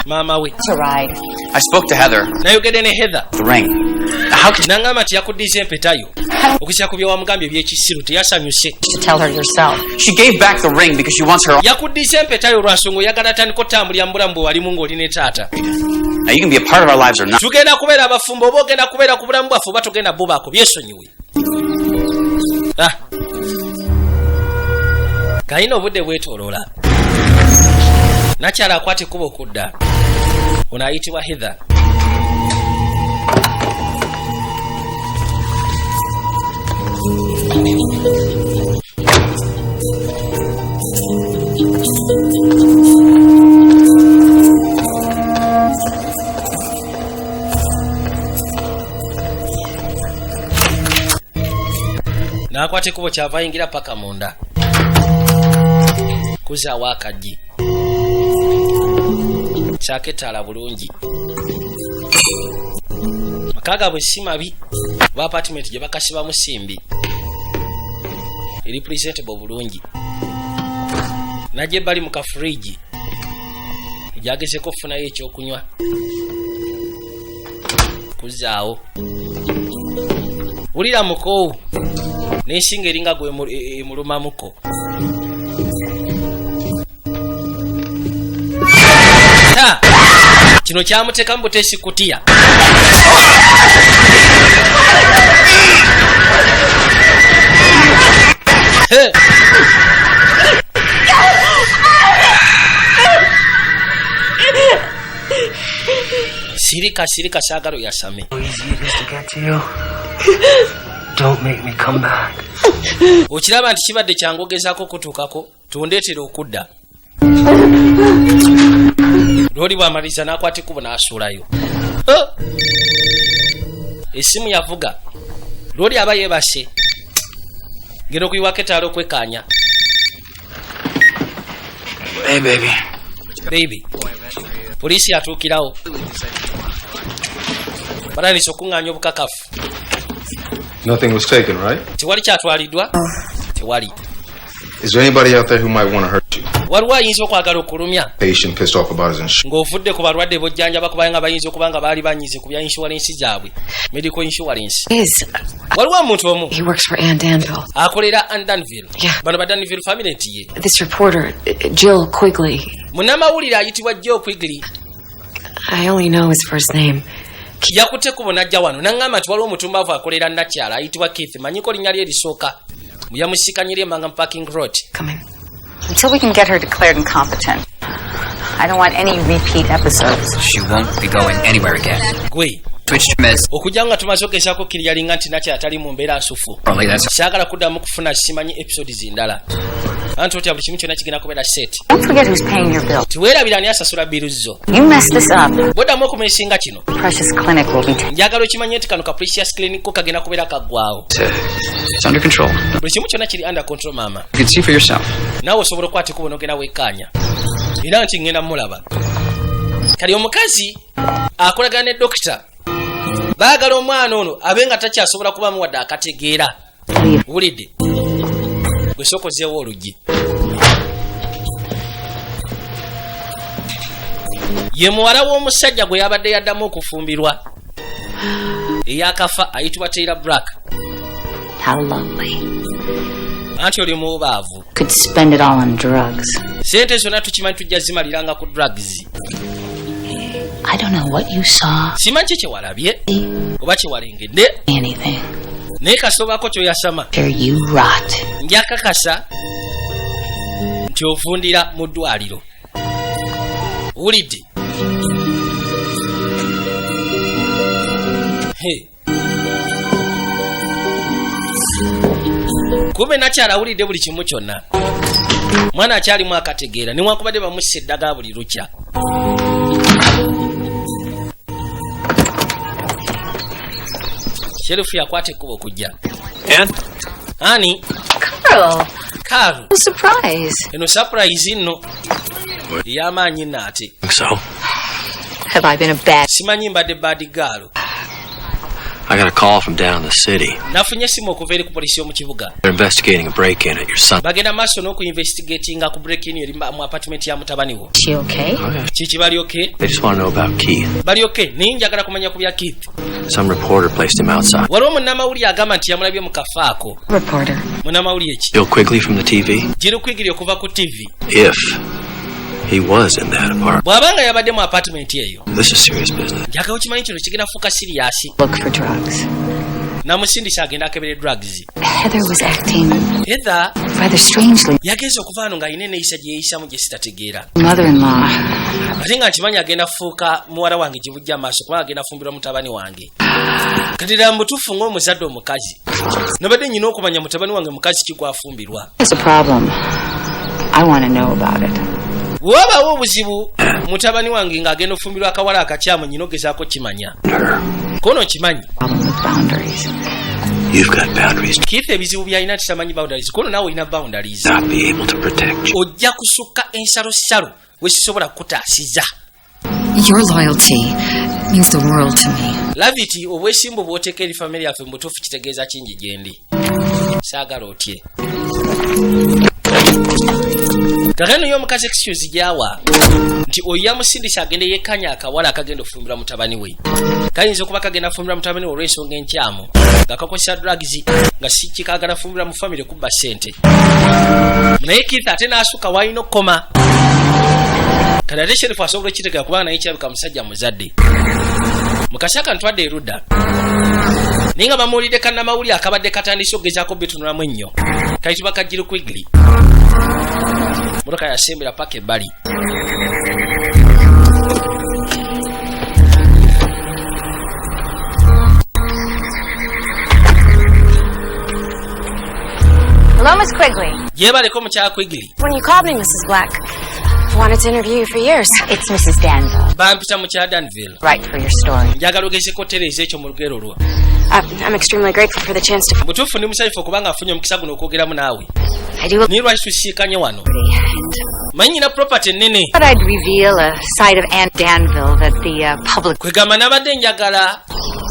maama we. It's a ride. I spoke to Heather. Nayogedde ne Heather. The ring. How could you nangamba nti yakuddiza empetayo okukira ku bye wamugambye ebyekisiru teyasanyuse. tell her yourself? She gave back the ring because she wants her. Yakuddiza empetayo lwa nsonga oyagala atandika otambulira mu bulamu bwe walimu ng'oli ne taata. Now you can be a part of our lives or not. Tugenda kubeera abafumbo oba ogenda kubeera ku bulamu bwaffe oba tugenda bubaako byesonyiwe. Kayina obudde bwetooloola. Nakyala akwate kuba okudda. Ono ayitibwa Heather. N'akwata ekkubo kyava ayingira paka munda. Kuzaawo akaggi. Kyaketaala bulungi. Makaga bwe si mabi. Ba apartment gye bakasibamu simbi. Eri presentable bulungi. Najje bali mu kafriji. Gyagezeko okufunayo ekyokunywa. Kuzaawo. Wulira mukoowu. N'ensinga eringa gwe emulumamuko. Kino kyamuteeka mu buteesi kutiya. Sirika saagalo yasame. Okiraba nti kibadde kyangogezaako okutuukako tundeetera okudda. Lwoli bw'amaliriza n'akwata ekkubo n'asuulayo. Essimu yavuga. Lwoli aba yeebase. Genda okuyiwako etaala okwekaanya. Hey baby. baby poliisi atuukirawo balaniisa okuŋŋaanya obukakafu. Nothing was taken, right? Tewali kyatwaliddwa. Tewali. Is there anybody out there who might want to hurt you? Waliwo ayinza okwagala okulumya Patient pissed off about his insurance. ng'ovudde ku balwadde bojjanjaba kubanga bayinza okuba nga baali banyize ku bya inshuwalensi zaabwe, medical insurance. Waliwo omuntu omu He works for Ann Danville. akolera Ann Danville. Yeah. Bano ba Danville family nti ye. This reporter, Jill Quigley. Munnamawulire ayitibwa Joe Quigley. I only know his first name. Yakutte kubo najja wano n'aŋŋamba nti waliwo omutumbavu akolera Nakyala ayitibwa Keith. Manyiko linnya lye erisooka. Yamusikanyire embanga mu parking lot. Coming. Until we can get her declared incompetent, I don't want any repeat episodes. She won't be going anywhere again. Gwe Switched meds. okujja nga tumaze okugezaako kiriyalinga nti Nakyala atali mu mbeera nsufu. Probably that's Saagala kuddamu kufuna simanyi episodes endala. Anti otya buli kimu kyonna kigenda kubeera set. Don't forget who's paying your bill. Tiweerabira ani asasula biru zo. You mess this up, Bwoddamu okumeesinga kino. Precious Clinic will be taken. Njagala okimanye nti kano ka Precious Clinic ko kagenda kubeera kaggwaawo. it's under control. Buli kimu kyonna kiri under control maama. You can see for yourself. Naawe osobola okukwata ekubo n'ogenda weekkaanya. Era nti ngenda mulaba. Kali omukazi akolagana ne dokita. Baagala omwana ono abe nga takyasobola kubamu wadde akategeera. Wulidde? Gwe sokozeewo oluggi. Ye muwala w'omusajja gwe yabadde yaddamu okufumbirwa. Eyakafa ayitibwa Taylor Black. How lovely. Anti oli mubaavu. Could spend it all on drugs. Sente zonna tukimanyi tujja zimaliranga ku drugs. I don't know what you saw. Simanyi kye walabye oba kye walengedde. Anything. Naye kasobako ky'oyasama. There you rot. Njakakasa nti ovundira mu ddwaliro. Wulidde? Kumbe Nakyala awulidde buli kimu kyonna. Mwana akyalimu akategeera newankubadde bamussa eddagala buli lukya. Sherifu yakwata ekkubo okujja. Ani? Carl. Surprise. Eno surprise nno. Y'amaanyi nnaate. So, Have I been a bad? Simanyi mbadde bad girl. I got a call from down in the city. Nafunye essimu okuva eri ku poliisi y'omu kibuga. They're investigating a break-in at your son. Bagenda maaso n'okuinvestigatinga ku break-in eri mu apartment ya mutabani wo. She okay? Kiki bali okay? They just want to know about Keith. Bali okay? Naye njagala kumanya ku bya Keith. Some reporter placed him outside. Waliwo munnamawulire agamba nti yamulabye mu kafaako. Reporter. Munnamawulire ki? Jill Quigley from the TV. Jill Quigley okuva ku TV. If he was in that apartment. Bw'abanga yabadde mu apartment eyo. This is serious business. Njagala okimanyi kino kigenda fuuka siriyaasi. Look for drugs. Namusindisa agenda akebere drugs. Heather was acting Heather rather strangely. yagenze okuva wano nga alina enneeyisa gye yeeyisamu gye sitategeera. Mother-in-law. Ate nga nkimanyi agenda fuuka muwala wange gye bujja amaaso kubanga agenda fumbirwa mutabani wange. Kati ddala mu butuufu ng'omuzadde omukazi. Nabadde nnyina okumanya mutabani wange mukazi ki gwafumbirwa. There's a problem. I want to know about it. Wabaawo obuzibu mutabani wange ng'agenda ofumbirwa akawala akakyamu nnyina ogezaako kimanya. Kono kimanyi. Problem with boundaries. You've got boundaries. Keith ebizibu by'alina tisamanyi boundaries. Kono naawe olina boundaries. Not be able to protect you. Ojja kusukka ensalosalo we sisobola kukutaasiza. Your loyalty means the world to me. Laviti obwesimbu bw'oteeka eri family yaffe mu butuufu kitegeeza kingi gye ndi. Saagala otye. Kakano y'omukazi excuse gyawa nti oyo yamusindisa agende yekkanya akawala akagenda ofumbira mutabani we. Kayinza okuba kagenda fumbira mutabani we olw'ensonga enkyamu nga kakozesa drugs nga si kikaagala fumbira mu family kubba ssente. Naye Keith ate n'asuka wayina okukoma. Kati ate Sheriff asobola okkitegeka kubanga naye kirabika musajja muzadde. Mukasaka ntwadde erudda. Naye nga bamuwulidde kannamawulire akabadde katandise okugezaako bitunulamu ennyo. Kayitibwa ka Jill Quigley. Motoka yasembera paka ebbali. Hello, Miss Quigley. Yebaleko mukyala Quigley. When you called me, Mrs. Black, wanted to interview you for years. It's Mrs. Danville. Bampita mu kya Danville. Right for your story. Njagala ogezeko Tereza ekyo mu lugero lwo. I'm extremely grateful for the chance to... Butuufu ndi musanyufu okubanga afunye omukisa guno okwogeramu naawe. I do... Ni lwaki tusiikanye wano. Manyi nyina property ennene. But I'd reveal a side of Aunt Danville that the public... Kwegamba nabadde njagala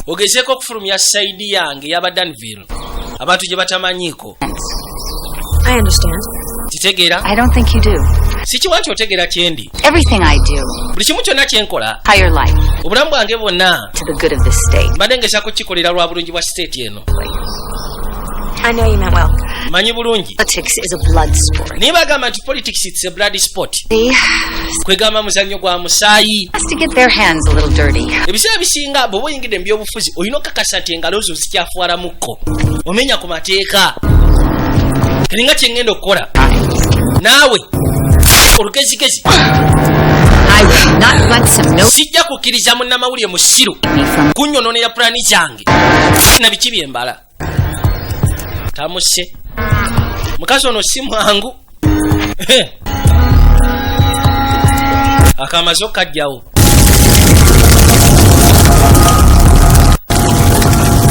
ogezeeko okufulumya sayidi yange y'aba Danville. Abantu gye batamanyiiko. I understand. Kitegeera? I don't think you do. Sikiwa nti otegeera kyendi. Everything I do. Buli kimu kyonna kyenkola. Higher life. Obulamu bwange bwonna. To the good of this state. Mbadde ngesa kukikolera lwa bulungi bwa state eno. I know you meant well. Manyi bulungi. Politics is a blood sport. Niba agamba nti politics it's a blood sport. See? Kwegamba muzannyo gwa musaayi. Has to get their hands a little dirty. Ebiseera bisinga bw'oba oyingidde mu byobufuzi olina okakasa nti engalo zo zikyafuwala mukko. Omenya ku mateeka. Kiringa kye ngenda okukola. Naawe olugezigezi. Sijja kukkiriza munnamawulire musiru kunnyonoonera pulaani zange na biki byembala. Tamuse mukazi ono si mwangu. Akamazo kajjawo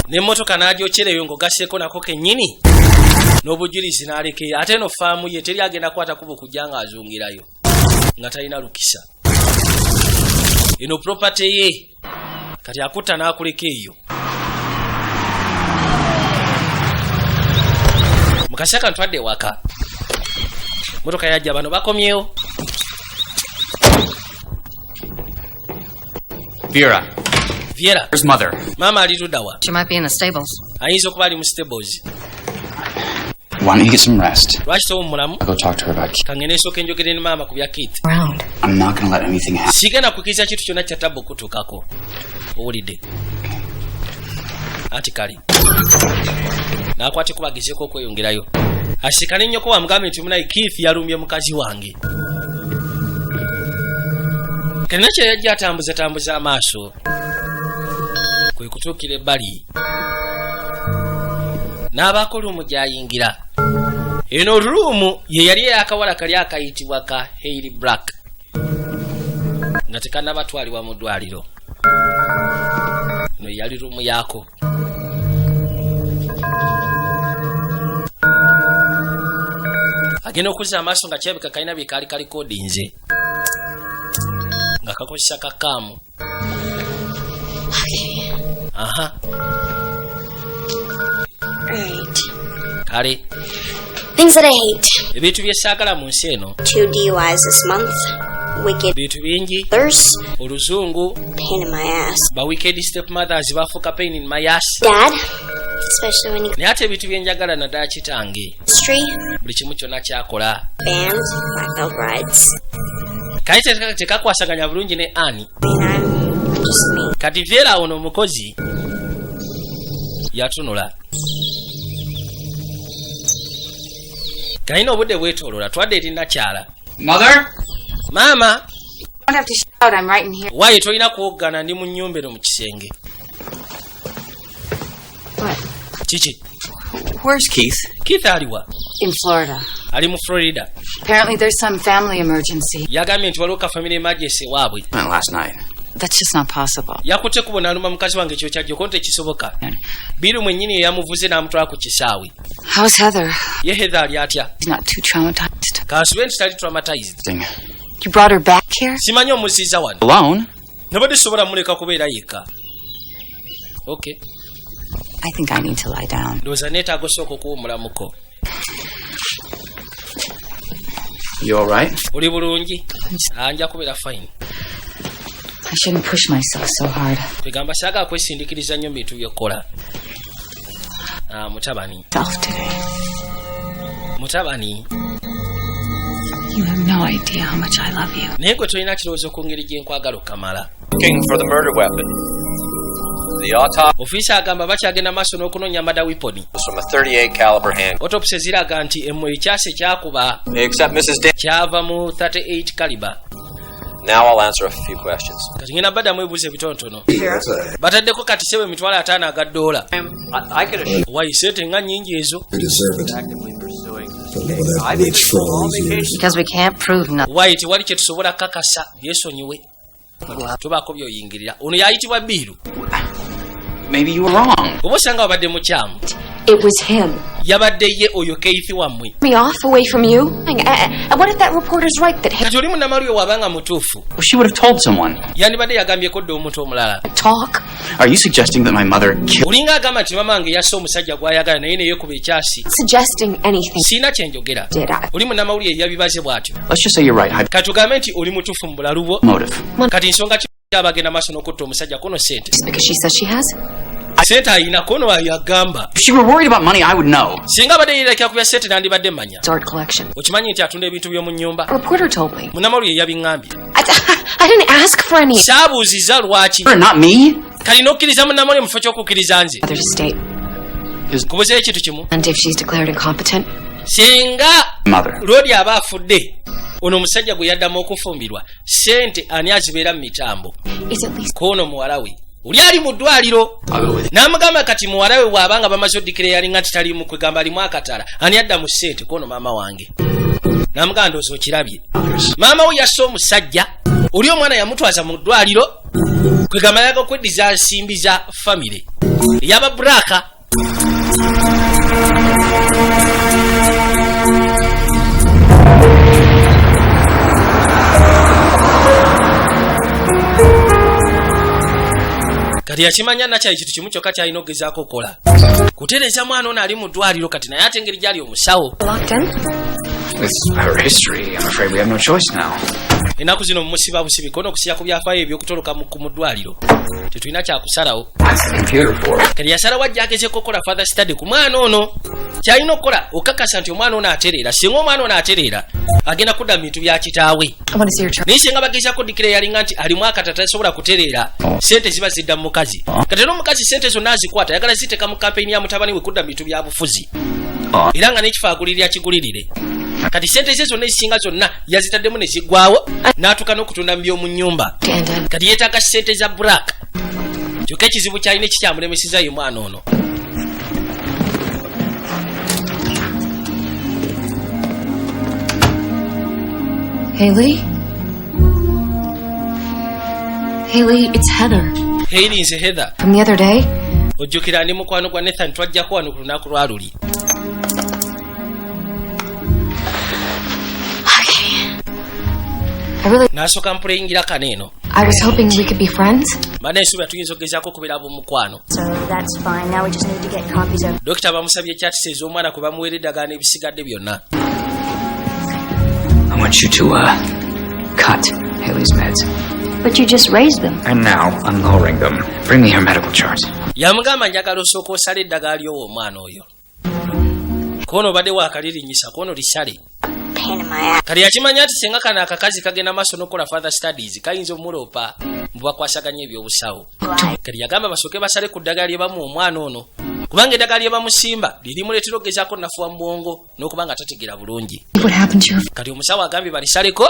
n'emmotoka n'agyocereyo ng'ogasseeko nako kennyini n'obujulizi n'alekeyo. Ate eno faamu ye teri agenda kwata kuba okujja nga azungirayo nga talina lukisa. Eno property ye kati akutta n'akuleka eyo. Mukasi akantwadde waka. Motoka yajja bano bakomyewo. Vera. Where's mother? Mama ali luddawa. She might be in the stables. Ayinza okuba ali mu stables. Why don't you get some rest? Lwaki toba mulamu? I'll go talk to her about Keith. Kange nesooka enjogere ne maama ku bya Keith. I'm not going to let anything happen. Sigenda kukkiriza kintu kyonna kya tabba okutuukako. Owulidde? Ati kale. N'akwate kubagezeeko okweyongerayo. Asikane nnyoko bamugambe nti munaye Keith yalumbye mukazi wange. Kalina kye yajja atambuza amaaso. Kwe kutuukira ebbali. N'abaako luumu gy'ayingira. Eno luumu ye yali ey'akawala kali akayitibwa ka Hailey Black. Nga tekannabatwalibwa mu ddwaliro. No yali luumu yaako. Agenda okuzza amaaso nga kirabika kalina bye kaali kalikodinze. Nga kakozesa kakaamu. Aha. Right. Kale. Things that I hate. Ebintu bye saagala mu nsi eno. 2 DUIs this month. Wicked. Bintu bingi. Thirst. Oluzungu. Pain in my ass. Ba wicked stepmothers bafuuka pain in my ass. Dad. Especially when you... Naye ate ebintu bye njagala naddala kitange. Buli kimu kyonna kyakola. Bands. Black belt rides. Kale tekakwasaganya bulungi ne Annie. I'm just me. Kati Vera ono omukozi yatunula. Kalina obudde bwetoolola twadde erinnakyala. Mother? Maama. You don't have to shout, I'm right in here. Waaye tolina kuwoggana ndi mu nnyumba eno mu kisenge. What? Kiki? Where's Keith? Keith aliwa? In Florida. Ali mu Florida. Apparently there's some family emergency. Yagambye nti waliwo ka family emergency waabwe. Went last night. That's just not possible. Yakutte kubona aluma mukazi wange ekyo kyajjo konti ekisoboka. Biru mwennyini yamuvuze n'amutwala ku kisaawe. How's Heather? Ye Heather ali atya? She's not too traumatized. Kansube nti tali traumatized. You brought her back here? Simanyi omuziiza wano. Alone? Nobody sobola muleka kubeera yekka. Okay. I think I need to lie down. Ndowooza neetaaga osooka okuwummulamuko. You all right? Oli bulungi? Nja kubeera fine. I shouldn't push myself so hard. Kwegamba saagala kwesindikiriza nnyo mu bintu by'okkola. Mutabani. Mutabani. You have no idea how much I love you. Naye gwe tolina kirowoozo ku ngeri gye nkwagala okamala. Looking for the murder weapon. The autopsy Ofiisi agamba bakyagenda maaso n'okunoonya mada weapon. was from a 38 caliber handgun. Autopsy ziraga nti emmwe ekyase kyakuba Except Mrs. Dan. kyava mu 38 caliber. Now I'll answer a few questions. Kati ngenda baddamu ebibuuzo ebitonotono. Bataddeko kati sebe emitwalo 5 aga $. I can assure Wayi sente nga nnyingi ezo. Because we can't prove nothing. Why tewali kye tusobola kakasa byesonyiwe tubaako byoyingirira ono yayitibwa Biiru. Maybe you were wrong. Oba osanga wabadde mukyamu. It was him. Yabadde ye oyo Keith wammwe. Me off away from you? And what if that reporter's right that kati oli munnamawulire wabanga mutuufu. Well, she would have told someone. Yandibadde yagambyeko dde omuntu omulala. Talk? Are you suggesting that my mother killed? Olinga agamba nti mama wange yasse omusajja gw'ayagala naye ne yeekuba ekyasi. Suggesting anything. Siina kye njogera. Oli munnamawulire yabibaze bw'atyo. Let's just say you're right. Kati tugambe nti oli mutuufu mu bulalu bwo. Motive. Kati nsonga ki abagenda maaso n'okutta omusajja kono sente. Just because she says she has? Sente ayina kono yagamba. If she were worried about money, I would know. Singa badde yeerekera ku bya sente nandibadde mmanya. It's art collection. Okimanyi nti atunda ebintu by'omu nnyumba. A reporter told me. Munnamawulire yabiŋŋambye. I didn't ask for any. Saabuuziza lwaki. Not me. Kalina okkiriza munnamawulire mu kifo ky'okukkiriza nze. Other state. Kubuzeeyo ekintu kimu. And if she's declared incompetent? Singa Mother. Lodi aba afudde. Ono omusajja gwe yaddamu okufumbirwa. Sente ani azibeera mu mitambo. Kono muwala we. Oli ali mu ddwaliro. N'amugamba kati muwala we bw'abanga bamaze oddikirayalinga nti tali mu kwegamba alimu akatala. Ani adda mu ssente kono maama wange. N'amugamba ndowooza okirabye. Maama we yasse omusajja. Oli omwana yamutwaza mu ddwaliro. Kwegamba yaga okweddiza nsimbi za famire. Yaba Braka. Kati yakimanya nakyali kintu kimu kyokka kyalina okugezaako okukola. Kutereeza mwana ono ali mu ddwaliro kati naye ate engeri gyali omusawo. With her history, I'm afraid we have no choice now. Ennaku zino mumusiba busibi kono okusira ku byafaayo ebyokutoloka mu ddwaliro. Tetulina kyakusalawo. Kati yasalawo ajja agezeeko okukola father study ku mwana ono. Kyalina okukola okakasa nti omwana ono atereera. Singa omwana ono atereera agenda kudda mu bintu bya kitaawe. Naye singa bagezaako oddikira yalinga nti alimu akatata tasobola kutereera sente ziba zidda mu mukazi. Kati era omukazi sente zonna azikwata ayagala ziteeka mu kampeyini ya mutabani we kudda mu bintu bya bufuzi. Era nga n'ekifo agulirira kigulirire. Kati sente ze zonna ezisinga zonna yazitaddemu ne ziggwawo n'atuuka n'okutunda mu by'omu nnyumba. Kati yeetaaga sente za Black. Kyokka ekizibu kyalina ekikyamulemeseza ye mwana ono. Haley, it's Heather. Haley nze Heather. From the other day? Ojjukira ndi mukwano gwa Nathan twajjako wano ku lunaku lwa luli. Nasooka mpuleyingira kaneeno. I was hoping we could be friends. Bana ensuubira tuyinza okugezaako okubeera ab'omukwano. So that's fine. Now we just need to get copies of. Dokita bamusabye ekyatisa ez'omwana kwe bamuweera eddagala n'ebisigadde byonna. I want you to, cut Haley's meds. But you just raised them. And now I'm lowering them. Bring me her medical chart. Yamugamba njagala osooka osala eddagala ly'owo omwana oyo. Kono obadde waakalirinyisa kono lisale. Kali yakimanya nti singa kana akakazi kagenda maaso n'okukola father studies kayinza omuloopa mbu bakwasaganya eby'obusawo. Kali yagamba basooke basale ku ddagala lye bamu omwana ono kubanga eddagala lye bamusimba lirimuleetera okugezaako nafuwa mu bwongo n'okuba nga tategeera bulungi. Kati omusawo agambye balisaleko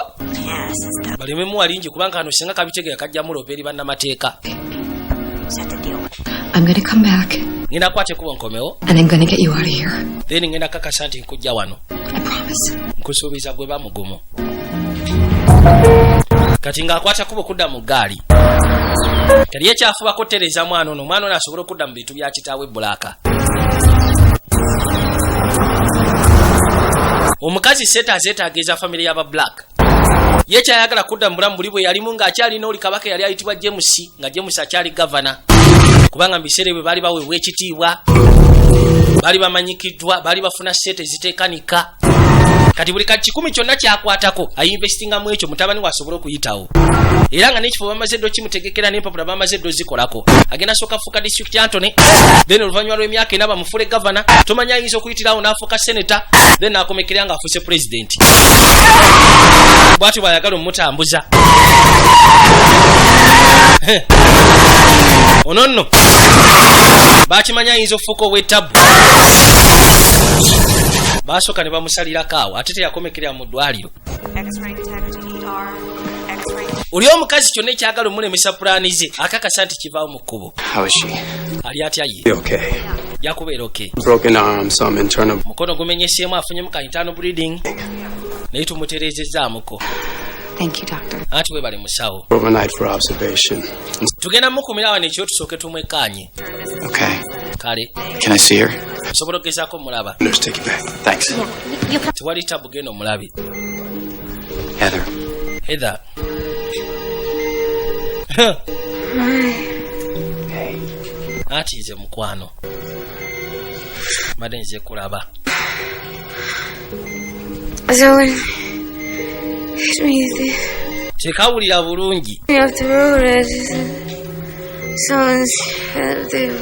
balememu walingi kubanga kano singa kabitegeera kajja muloopa eri bannamateeka. I'm going to come back. Ngenda kwate kuba nkomewo. And I'm going to get you out of here. Then ngenda kakasa nti nkujja wano. I promise. Nkusuubiza gwe bamugumu. Kati ng'akwata kuba okudda mu ggaali. Kali ekyafubako kutereeza mwana ono asobola okudda mu bintu bya kitaawe Black. Omukazi seta azeetaagiza famire y'aba Black. Ye kyayagala kudda mu bulamu buli bwe yalimu ng'akyalina oli kabaka yali ayitibwa James nga James akyali gavana. Kubanga mu biseera bwe baali baweebwa ekitiibwa, baali bamanyikiddwa, baali bafuna sente ziteekanika. Kati buli kati 10 kyonna kyakwatako ayinvestinga mu ekyo mutabani wasobola okuyitawo. Era nga n'ekifo bamaze ddo kimutegekera n'empapula bamaze ddo zikolako. Agenda sooka afuuka district Anthony, then oluvannyuma lw'emyaka 4 bamufuule gavana, tomanya ayinza okuyitirawo n'afuuka senator, then n'akomekera nga afuuse president. Bw'atyo bw'ayagala omutambuza. Ono nno bakimanya ayinza okufuuka ow'ettabu. Basooka ne bamusalirako awo ate teyakomekera mu ddwaliro. oli omukazi kyonna ekyagala omulemesa pulaani ze akakasa nti kivaawo mu kkubo. How is she? Ali atya ye? Okay. Yakubeera okay. Broken arm, some internal. Mukono gumenyeseemu afunyemu ka internal bleeding. Naye tumutereezezaamuko. Thank you, doctor. Anti webale musawo. Overnight for observation. Tugenda mukumira wano ekyo tusooke tumwekaanye. Okay. Kale. Can I see her? Osobola okugezaako omulaba. Nurse, take it back. Thanks. Tewali tabu, genda omulabe. Heather. Heather. Hey. Anti nze mukwano. Mbadde nze kulaba. Tekawulira bulungi.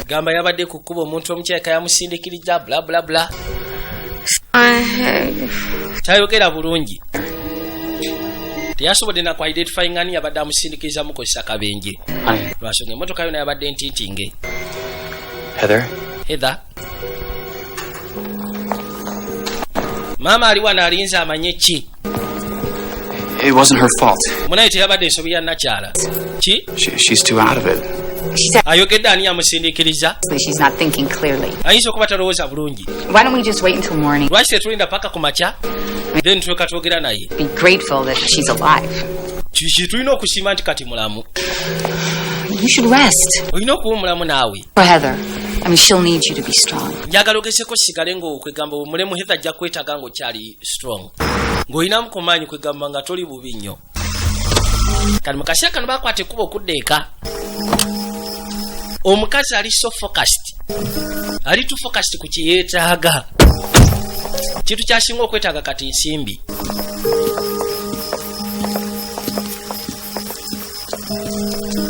Gamba yabadde ku kkubo omuntu omukyeka yamusindikiriza bla bla bla. Tayogera bulungi. Teyasobodde na identifying ani yabadde amusindikiriza mukozesa kabenje. Lwasonga emmotoka yona yabadde ntintinge. Heather. Mama ali wano alinze amanye ki? It wasn't her fault. Munaye teyabadde ensobi ya nakyala. Ki? She's too out of it. Ayogedde ani yamusindikiriza? She's not thinking clearly. Ayinza okuba talowooza bulungi. Why don't we just wait until morning? Lwaki tetulinda paka ku makya? Then tuleka twogera naye. Be grateful that she's alive. Kiki tulina okusiima nti kati mulamu. You should rest. Olina okuba omulamu naawe. For Heather. I mean, she'll need you to be strong. Njagala ogeseko sigale ng'okwegamba omulemu Heather ajja kwetaaga ng'okyali strong. Ng'olinamu ku maanyi kwegamba nga toli bubi nnyo. Kati mu kaseera kano baakwata ekkubo okudda eka. Omukazi ali so focused. Ali too focused ku kiyeetaaga. Kintu kyasinga okwetaaga kati nsimbi.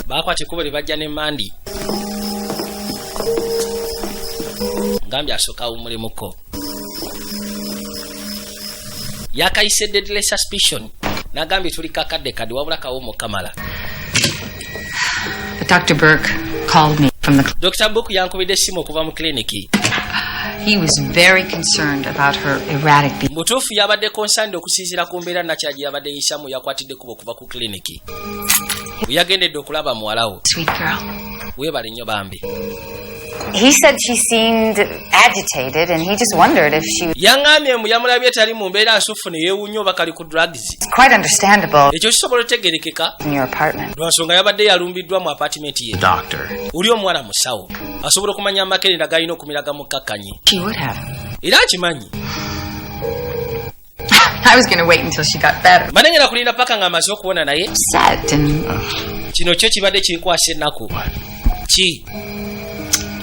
Baakwata ekkubo libajja ne Mandi. Ngambye asooka awumulemuko. Yakayise deadly suspicion. Nagambye tuli kakadde kadde wabula kawo Kamala. But Dr. Burke called me from the... Dr. Burke yankubidde essimu okuva mu kliniki. He was very concerned about her erratic behavior. Mutuufu yabadde concerned okusinziira ku mbeera nakyaji yabadde yisamu yakwatidde kuba okuva ku kliniki. Yagendedde okulaba muwalawo. Sweet girl. Weebale nnyo bambi. He said she seemed agitated and he just wondered if she... Yangambye yamulabye tali mu mbeera asufu ne yeewuunya oba kali ku drugs. It's quite understandable. Ekyo kisobola otegerekeka. In your apartment. Lwansonga yabadde yalumbiddwa mu apartment ye. Doctor. Oli omwana musawo. Asobola okumanya amakerenda galina okumiraga mu kkakkanyi. She would have. Era akimanyi. I was going to wait until she got better. Manengera kulinda paka nga amaze okuwona naye. Sad and... Kino kyo kibadde kinkwasa ennaku. Ki?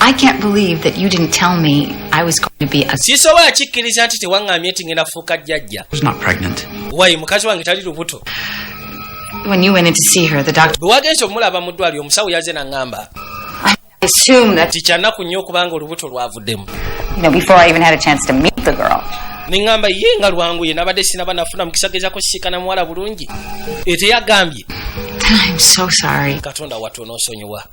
I can't believe that you didn't tell me I was going to be a... Sisobola kikkiriza nti tewaŋŋambye nti ngenda fuuka jjajja. I was not pregnant. Wayi mukazi wange tali lubuto. When you went in to see her, the doctor... Bwe wagenze omulaba mu ddwaliro omusawo yazze n'aŋŋamba. I assumed that... Ti kyannaku nnyo okubanga olubuto lwavuddemu. You know, before I even had a chance to meet the girl. Neŋŋamba ye nga lwangu ye nabadde sinaba nafuna mukisa gezaako sisiikana muwala bulungi. Eteyagambye. I'm so sorry. Katonda watono nsonyiwa.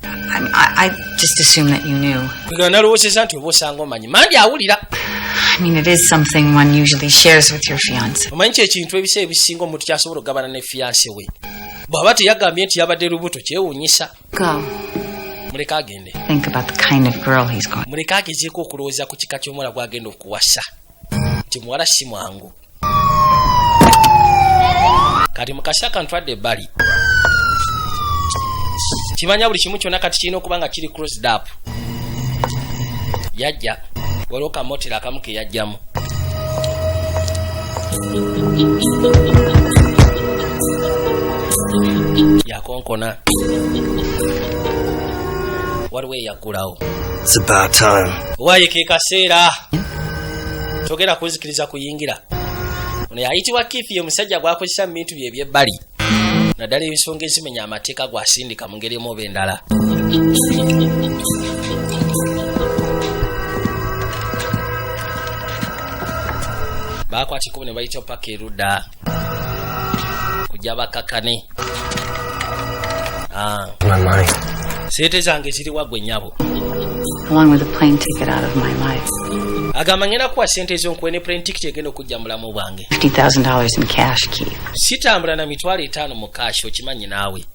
I just assumed that you knew. Nalowoozezza nti oba osanga omanyi. Mandi awulira. I mean, it is something one usually shares with your fiancé. Omanyi kyekintu ebiseera ebisinga omuntu kyasobola okugabana ne fiancé we. Bw'aba teyagambye nti yabadde lubuto kyewuunyisa. Go. Muleke agende. Think about the kind of girl he's going. Muleke agezeeko okulowooza ku kika ky'omuwala gw'agenda okuwasa. Nti muwala si mwangu. Kati mu kaseera kano twadde ebbali. Kimanya buli kimu kyonna kati kirina okuba nga kiri crossed up. Yajja waliwo kamotera akamu ke yajjamu. Yakonkona. Waliwo eyaggulawo. It's about time. Waaye ke kaseera. Togera kunzikiriza kuyingira. Ono yayitibwa Kifi ye musajja gwakozesa mu bintu bye eby'ebbali. Naddala ebisonga ezimenya amateeka gwasindika mu ngeri emu oba endala. Baakwata ekkubo ne bayita paka erudda kujja bakakane. My mind. sente zange ziri wagwe nyabo. Along with a plane ticket out of my life. Agamba ngena kuwa sente zonkuwe ne plane ticket egenda okujja mulamu bwange. $50,000 in cash, Keith. Sitambula na mitwalo 5 mu cash okimanyi naawe.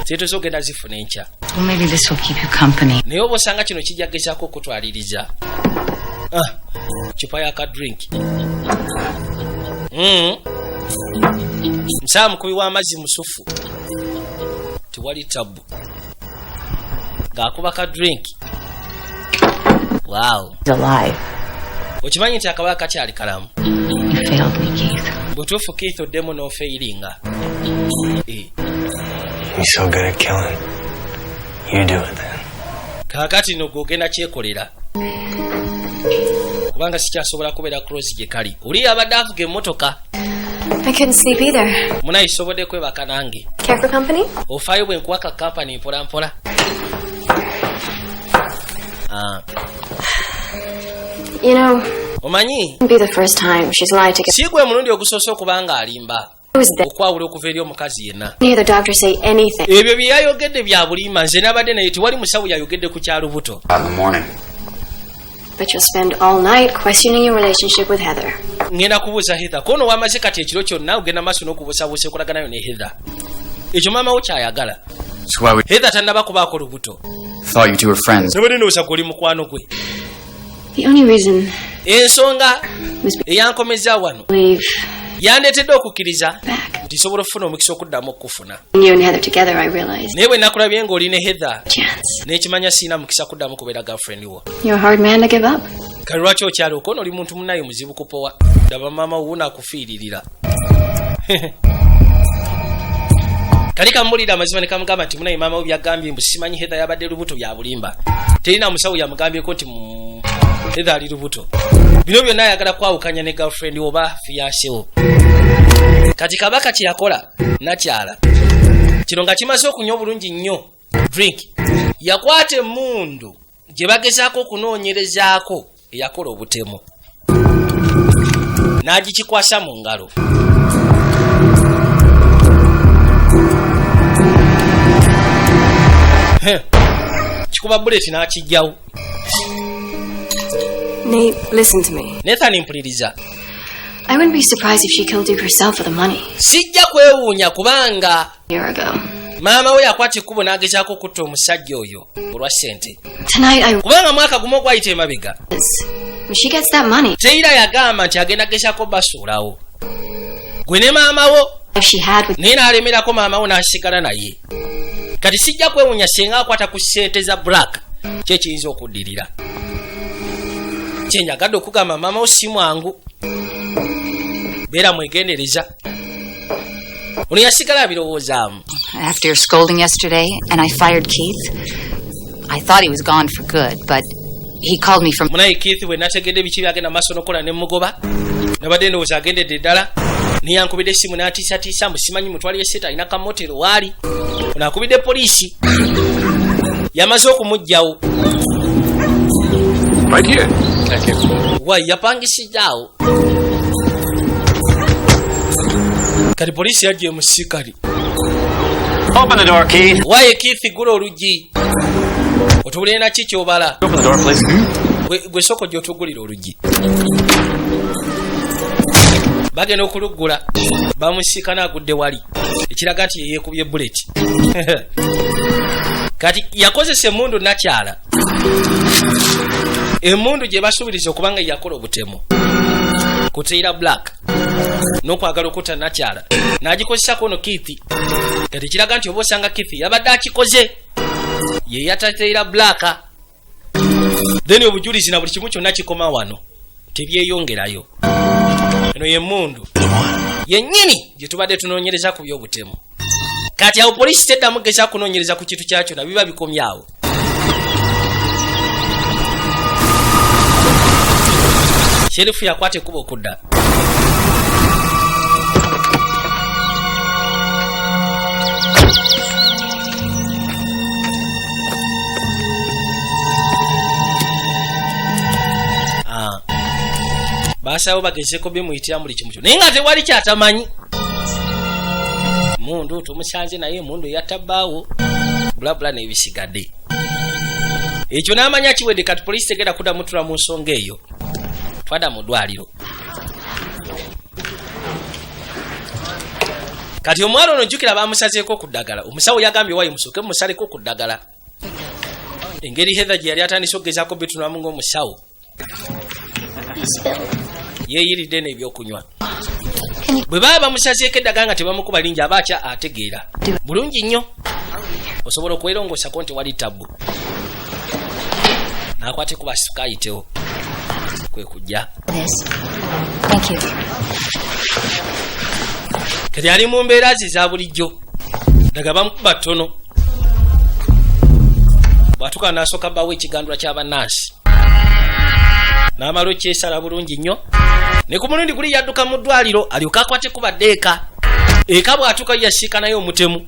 Sente zogenda zifuna enkya. Well, maybe this will keep you company. Naye obosanga kino kijja gezaako okutwaliriza. Chupa ya ka drink. Msaamu kubi w'amazzi musufu. Tiwali tabu. Gaakuba ka drink. Wow. He's alive. Okimanyi nti akaba kakyali kalamu. You failed me, Keith. Butuufu Keith oddemu n'ofeiringa. He's so good at killing. You do it then. Kaakati no gogenda kyekolera. Kubanga sikyasobola kubeera cross gye kali. Oli abadde avuga emmotoka. I couldn't sleep either. Munayi sobodde kwebaka nange. Care for company? Ofaayo bwe nkuwaka company mpola mpola. You know, omanyi it'll be the first time she's lied to get. Sigwe mulundi ogusoose okubanga alimba. Okwawula okuva eri omukazi yenna. Neither doctor say anything. Ebyo bye yayogedde bya bulimba nze nabadde naye tiwali musawo yayogedde ku kyalubuto. In the morning. But you'll spend all night questioning your relationship with Heather. Ngenda kubuuza Heather. Kono wamaze kati ekiro kyonna ogenda maaso n'okubuusabuusa okolaganayo ne Heather. Ekyo maama wo kyayagala. Heather tannaba kubaako lubuto. Thought you two were friends. Nobody knows akoli mukwano gwe. The only reason ensonga eyankomeza wano yandeetedde okukkiriza nti sobola okufuna omukisa okuddamu okufuna. You and Heather together, I realized. Naye bwe nakulabye ng'oli ne Heather Chance. n'ekimanya siina mukisa kuddamu kubeera girlfriend wo. You're a hard man to give up. Kale lwaki okyali okono oli muntu munaye muzibu kupowa. Daba maama wo naakufiiririra. Kali kamulira amazima ne kamugamba nti munaye maama wo byagambye mbu simanyi Heather yabadde lubuto bya bulimba. Terina musawo yamugambyeko nti Heather ali lubuto. Bino byonna ayagala kwawukanya ne girlfriend oba fiyansewo. Kati kabaka kye yakola nakyala. Kino nga kimaze okunywa obulungi nnyo drink. Yakwata emmundu gye bagezaako okunoonyerezaako eyakola obutemu. N'agikikwasa mu ngalo. Kikuba bullet n'akijjawo. Nate, listen to me. Nathan mpuliriza. I wouldn't be surprised if she killed you herself for the money. Sijja kwewuunya kubanga A year ago. maama we yakwata ekkubo n'agezaako okutta omusajja oyo olwa ssente. Tonight Kubanga mwaka gumu ogwayita emabega. when she gets that money. Teira yagamba nti agenda gezaako basuulawo. Gwe ne maama wo. If she had with Naye n'alemerako maama wo n'asigala naye. Kati sijja kwewuunya singa akwata ku ssente za black. Kye kiyinza okuddirira. Kyenyagadde okugamba maama wo si mwangu. Beera mwegendereza. Ono yasigala abirowoozaamu. After your scolding yesterday and I fired Keith, I thought he was gone for good, but he called me from... Munaye Keith bwe nategedde biki byagenda maaso n'okola ne mugoba. Nabadde ndowooza agendedde ddala. Niyankubidde essimu n'atiisatiisa mbu simanyi mutwali esseeta alina kamotero waali. Ono akubidde poliisi. Yamaze okumuggyawo. Right here. Thank you. Why yapangisijjaawo. Kati poliisi yajja emusikali. Open the door, Keith. Why Keith gula oluggi. Otubulire na ki kyobala. Open the door, please. Gwe soko gy'otugulira oluggi. Bagenda okuluggula. Bamusikana agudde wali. Ekiraga nti yeekubye bullet. Kati yakozesa emmundu nakyala. Emmundu gye basuubiriza okubanga yakola obutemu. Kuteira black. N'okwagala okutta nakyala. N'agikozesako ono Keith. Kati kiraga nti oba osanga Keith yabadde akikoze. Ye yatateira black. Then obujulizi na buli kimu kyonna kikoma wano. Tebyeyongerayo. Eno y'emmundu. Yennyini gye tubadde tunoonyereza ku by'obutemu. Kati awo poliisi teddamu gezaako kunoonyereza ku kintu kyakyo na biba bikomyawo. Sherifu yakwata ekkubo okudda. Basawo bagezeko bimuyitira muli kimu kyo. Naye nga tewali kyatamanyi. Mundu tumusanze naye mundu yatabbaawo. bulabula n'ebisigadde. Ekyo n'amanya kiwedde kati poliisi tegenda kudamutula mu nsonga eyo. Twada mu ddwaliro. Kati omwana ono njukira baamusazeeko ku ddagala. Omusawo yagambye wayi musooke musaleko ku ddagala. Engeri Heather gye yali atandise okugezaako bitunulamu ng'omusawo. Yeeyiridde n'ebyokunywa. Bwe baba bamusazeeko eddagala nga tebamukuba lingi aba atya ategeera. Bulungi nnyo. Osobola okwerongosako nti wali tabbu. N'akwate ku basituka ayitewo. Kwe kujja. Thank you. Kati ali mu mbeera ze za bulijjo. Daga bamukuba ttono. Bwatuka n'asooka bawo ekigandula ky'abannansi. N'amala okyesala bulungi nnyo. Ne ku mulundi guli yadduka mu ddwaliro alyoka akwate ku baddeeka. Eka bw'atuuka yasiika naye omutemu.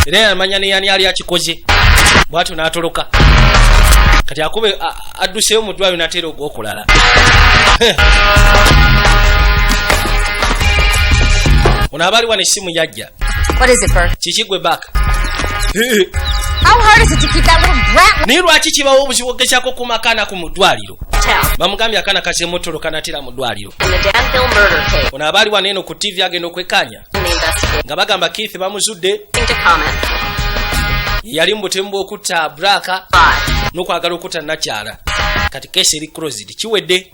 Era yamanya ne yani ali akikoze. Bw'atyo n'atoloka. Kati akube adduseyo mu ddwaliro n'ateera ogw'okulala. Ono abali wano essimu yajja. What is it, Bert? Kikigwe back. How hard is it to keep that little brat? Naye lwaki kibawo obuzibu ogezaako okukuuma akaana ku mu ddwaliro? Bamugambye akaana kazeemu ottolo kanaatera mu ddwaliro. Ono abali wano eno ku TV agenda okwekkaanya. Nga bagamba Keith bamuzudde. Yali mu butemu bw'okutta Braka n'okwagala okutta Nakyala. Kati keesi eri closed. Kiwedde.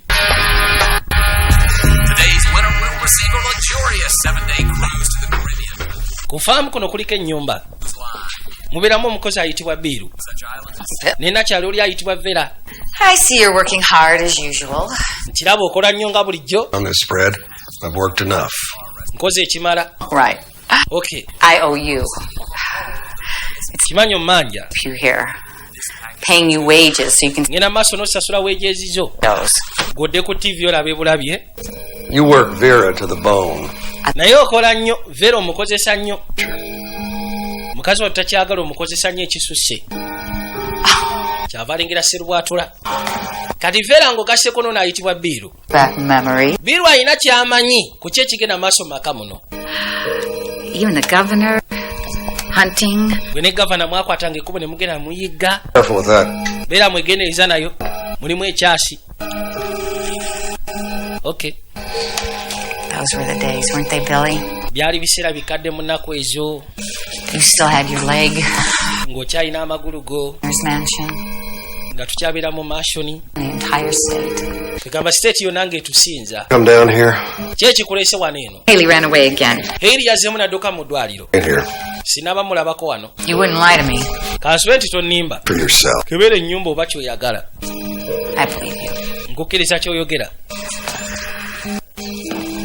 Ku faamu kuno kuliko ennyumba. Mubeeramu omukozi ayitibwa Biiru. Ne Nakyala oli ayitibwa Vera. I see you're working hard as usual. Nkiraba okola nnyo nga bulijjo. On this spread, I've worked enough. Nkoze ekimala. Right. Okay. I owe you. Kimanyi omanja. You here. Paying you wages so you can ngena maaso n'osasula wages zo. Godde ku TV olabe bulabye. You work Vera to the bone. Naye okola nnyo. Vera omukozesa nnyo. Mukazi wattu takyagala omukozesa nnyo ekisusse. Kyava alingira Serwatula. Kati Vera ng'ogasseko n'ono ayitibwa Biiru. Back memory. Biiru alina ky'amanyi ku kye kigenda maaso maka muno. Even the governor. Hunting. Gwe ne gavana mwakwatanga ekkubo ne mugenda muyigga. Careful with that. Beera mwegendereza nayo. Mulimu ekyasi. Okay. Those were the days, weren't they, Billy? Byali biseera bikadde mu nnaku ezo. You still had your leg. Ng'okyalina amagulu go. There's mansion. Nga tukyabeera mu mansioni. The entire state. Tegamba state yonna ng'etusinza. Come down here. Ki ekikulese wano eno? Haley ran away again. Haley yazzeemu n'adduka mu ddwaliro. In here. Sinaba mulabako wano. You wouldn't lie to me. Kansube nti tonnimba. For yourself. Kebeera ennyumba oba kyoyagala. I believe you. Nkukkiriza ky'oyogera.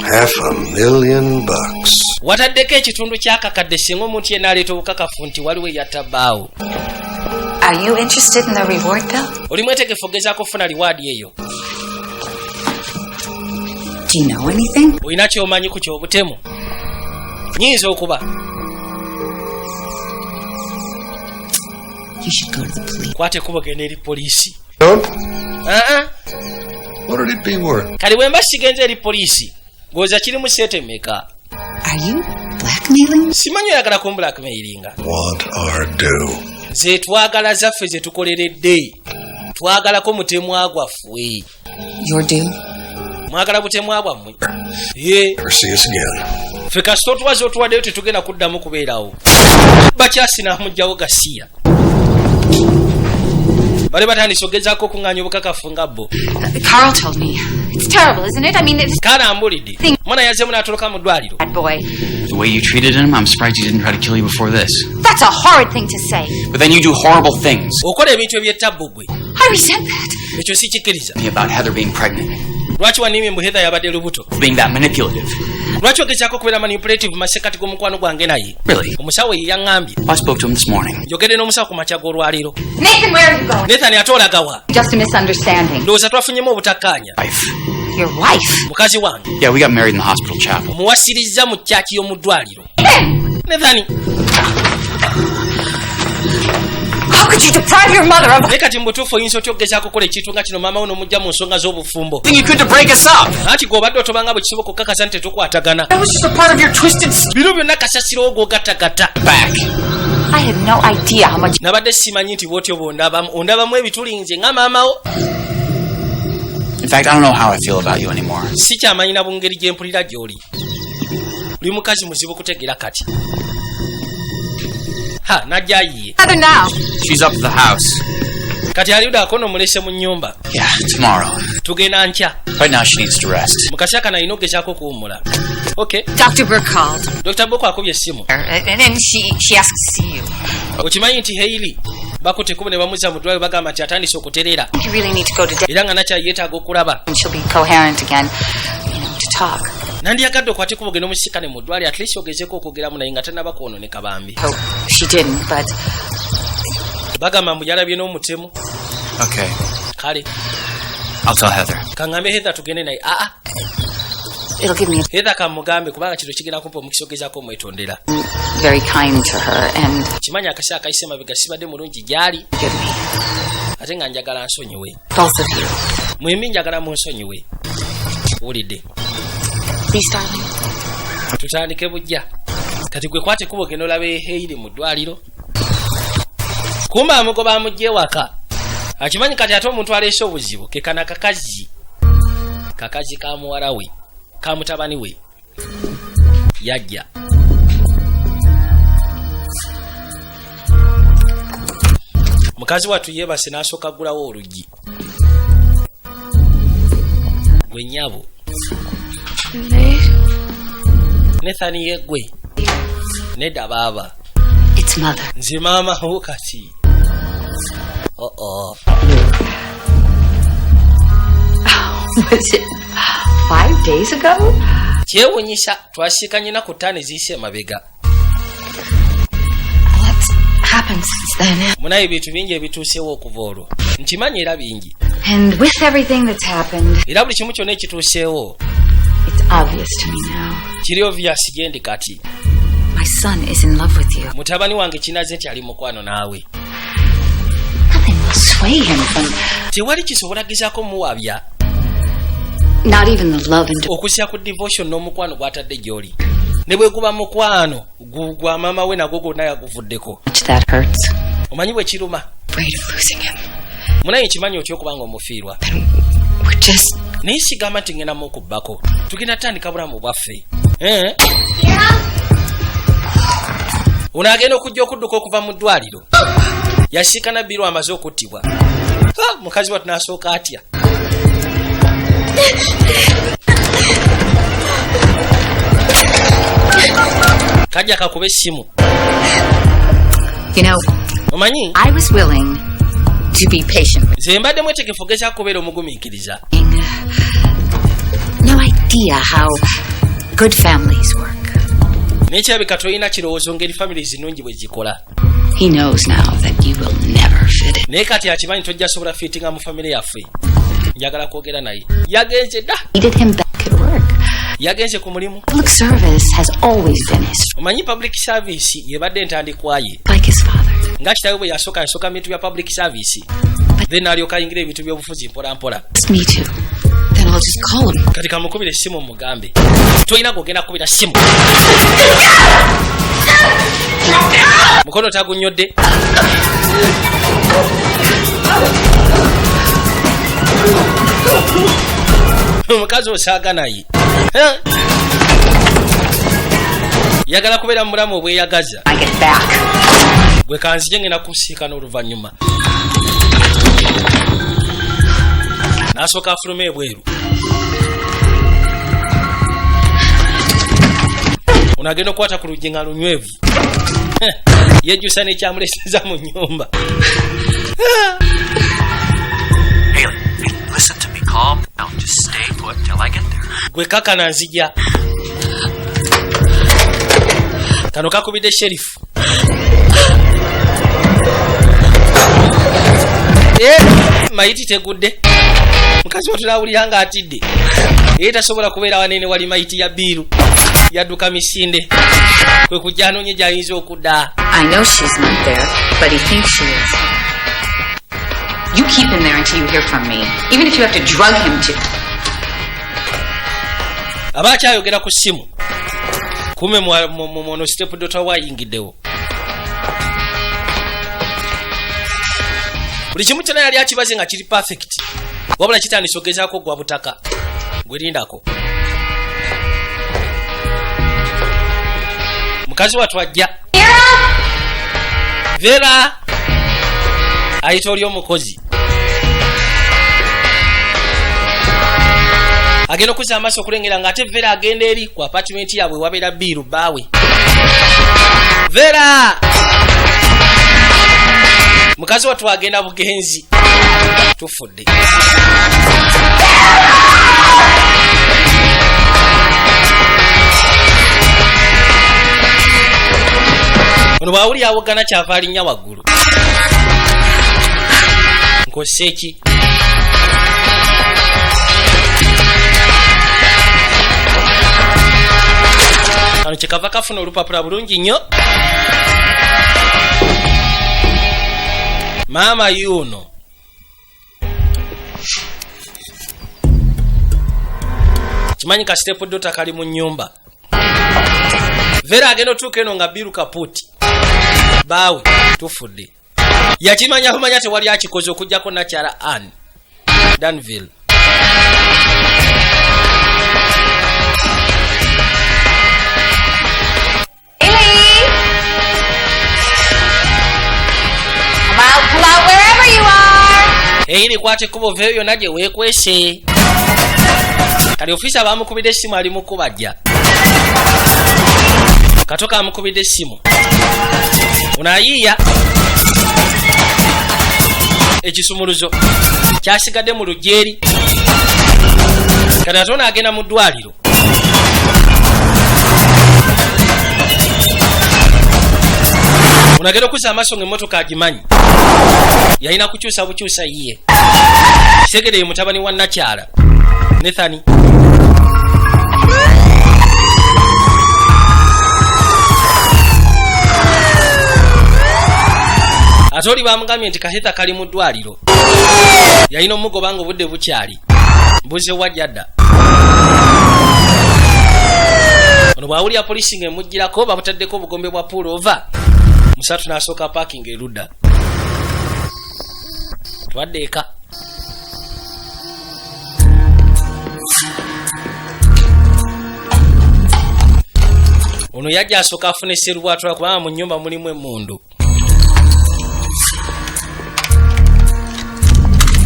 $500,000. Wataddeko ekitundu ky'akakadde singa omuntu yenna aleeta obukakafu nti waliwo eyatta bbaawo. Are you interested in the reward, Bill? Oli mwetegefu ogezaako okufuna liwaadi eyo. Do you know anything? Olina ky'omanyi ku ky'obutemu? Nyinza okuba. You should go to the police. Kwate kubo genda eri poliisi. What would it be worth? Kali bwe mba sigenze eri poliisi. Ng'oza kiri mu sente mmeka? Are you blackmailing? Simanyi oyagala kumblackmailinga. Want our due. Ze twagala zaffe ze tukoleredde. Twagalako mutemwa gwaffe. Your due? Mwagala butemwa bwammwe. Never see us again. Ffe kasita otuwaze otuwaddeyo tetugenda kuddamu kubeerawo. Bakyasi n'amugyawo gasiya. Bale batandise ogezaako okuŋŋaanya obukakafu nga bo. Carl told me. It's terrible, isn't it? I mean, it's... Kaana ambulidde. Mwana yazzeemu n'atoloka mu ddwaliro. That boy. The way you treated him, I'm surprised he didn't try to kill you before this. That's a horrid thing to say. But then you do horrible things. Okola ebintu ebyettabbu gwe. I resent that. Ekyo sikikkiriza. About Heather being pregnant. Lwaki wanniimye mbu Heather yabadde lubuto? Being that manipulative. Lwaki ogezaako okubeera manipulative mu masekkati g'omukwano gwange naye? Really? Omusawo ye yaŋŋambye. I spoke to him this morning. Njogedde n'omusawo ku makya g'olwaliro. Nathan, where are you going? Nathan ate olagawa. Just a misunderstanding. Ndowooza twafunyemu obutakkaanya. Wife. Your wife? Mukazi wange. Yeah, we got married in the hospital chapel. Omuwasirizza mu kyaki y'omu ddwaliro. Nathan. How could you deprive your mother of... Naye kati mu butuufu oyinza otya okugezaako okukola ekintu nga kino maama wo n'omujja mu nsonga z'obufumbo. Then you could to break us up. Anti gw'obadde otobanga bwe kisoboka okukakasa nti tetukwatagana. That was just a part of your twisted... Bino byonna kasasiro wo gw'ogattagatta. Back. I had no idea how much. Nabadde simanyi nti bwotyo bondabamu ebitulinze nga maamawo. In fact, I don't know how I feel about you anymore. Si kyamanyi na bungeri gye mpulira gy'oli. Oli mukazi muzibu kutegeera kati. Ha, najja yiye. Mother now. She's up at the house. Kati aliudako nomulese mu nnyumba. Yeah, tomorrow. Tugenda nkya. Right now she needs to rest. Mukasi akana alina okugezaako kuwummula. Okay. Dr. Burke called. Dr. Burke akubye essimu. And then she asked to see you. Okimanyi nti Hailey bakutte kubo ne bamuzza mu ddwaliro bagamba nti atandise okutereera. You really need to go to era nga nakya yeetaaga okulaba. She'll be coherent again, to talk. Nandiyagadde okwate kubo genda omusikane mu ddwaliro at least ogezeeko okwogeramu naye nga tannaba kwonooneka bambi. Hope she didn't, but bagamba mbu yalabye n'omutemu. Okay. Kale. I'll tell Heather. Kangambe Heather tugende naye. It'll give me Heather kamugambe kubanga kino kigenda kumpa omukisa ogezaako omwetondera. Very kind to her and kimanyi akasi akayise mabega sibadde mulungi gyali. Ate nga njagala nsonyiwe. Both of you. Mwembi njagala munsonyiwe. Wulidde. Please, darling. Tutandike bujja. Kati gwe kwate kubo genda olabe Hailey mu ddwaliro. Kumba amugoba amugye waka. Akimanyi kati ate omuntu aleese obuzibu ke kana kakazi. Kakazi ka muwala we. Ka mutabani we. Yajja. Mukazi watu yebase n'asooka gulawo oluggi. Gwe nnyabo. Nathan yegwe. Nedda baaba. It's mother. Nze maama wo kati. Oh. Was it 5 days ago? Kyewunyisa twasiikanye na ku ttaano eziyise emabega. What's happened since then? Munaye ebintu bingi ebituuseewo okuva olwo. Nkimanyi era bingi. And with everything that's happened, era buli kimu kyonna ekituuseewo. It's obvious to me now. Kiri obvious gyendi kati. My son is in love with you. Mutabani wange kinaze nti ali mukwano naawe. Nothing will sway him from. Tewali kisobola gezaako muwabya. Not even the love and okusya ku devotion n'omukwano gwatadde gy'oli. Ne bwe guba mukwano gwa maama we nagwo gwonna yaguvuddeko. That hurts. Omanyi bwe kiruma. Afraid of losing him. Munaye kimanyi otya okubanga omufiirwa. We're just. Naye sigamba nti ngenda mukubbako. Tugenda tandika bulamu bwaffe. Unaagenda okujja okudduka okuva mu ddwaliro. Yasiikana biro amaze okuttibwa. Mukazi watu n'asooka atya. Kajja kakube essimu. You know, omanyi? I was willing to be patient. Nze mbadde mwetegefu ogeza kubeera omugumiikiriza. No idea how good families work. N'ekirabika tolina kirowoozo ngeri families ennungi bwe zikola. He knows now that you will never fit it. Naye kati akimanyi tojja sobola fittinga mu family yaffe. Njagala kwogera naye. Yagenze da. Needed him back at work. Yagenze ku mulimu. Public service has always been his. Omanyi public service yebadde entandikwa ye. Like his father. Nga kitaawe bwe yasooka bintu bya public service. Then alyoka ayingira ebintu by'obufuzi mpola mpola. Me too. Then I'll just call him. Kati kamukubira essimu mugambe. Toyina kugenda kubira ssimu. Mukono tagunnyodde. Omukazi osaaga naye. Yagala kubeera mu bulamu obweyagaza. Gwe kanzije ngenda kusiikana oluvannyuma. N'asooka afuluma ebweru. Unagenda okukwata ku luggi nga lunywevu. Yejjusa n'ekyamuleseza mu nnyumba. Hailey, listen to me. Calm down. Just stay put till I get there. Gwe kakana nzija. Kano kakubidde sherifu. Mayiti tegudde. Mukazi watulawulira nga atidde. Tasobola kubeera wanene wali mayiti ya biiru. Yadduka misinde. Kwe kujja anoonye gy'ayinza okudda. I know she's not there, but he thinks she is. You keep him there until you hear from me, even if you have to drug him to. Aba akyayogera ku ssimu. Kume mwono step dota wayingiddewo. buli kimu kyonna yali akibaze nga kiri perfect wabula kitandise ogezaako gwa butaka gwelindako mukazi watu ajja Vera ayita oli omukozi agenda okuza amaaso okulengera nga ate Vera agenda eri ku apartment yaabwe wabeera biiru baawe Vera mukazi watu agenda bugenzi tufudde ono bwawuli awogana kyava alinnya waggulu nkoseeki kano kyekava kafuna olupapula bulungi nnyo maama yuno kimanyi ka step dota kali mu nnyumba Vera agenda otuuka eno nga biru kaputi baawe tufudde yakimanya kumanya tewali akikoze okujjako nakyala Anne Danville Eiri kwate kubo veyo naje wekwese kali ofisa bamukubide simu ali mukubajja katoka amukubide simu unayiya ekisumuluzo kyasigadde mu lujeri kadatona agenda mu ddwaliro unagenda okuza amaaso ng'emmotoka agimanyi yalina kukyusa bukyusa yiye segede mutabani wa nakyala Nethani atoli bamugambye nti kahita kali mu ddwaliro yalina omugoba nga obudde bukyali mbuze wajjadda ono bwawulira polisi ng'emugirako babutaddeko obugombe bwa pulova musatu n'asooka parking erudda twadde eka ono yajja asooka afune serubwatula kubanga mu nnyumba mulimu emmundu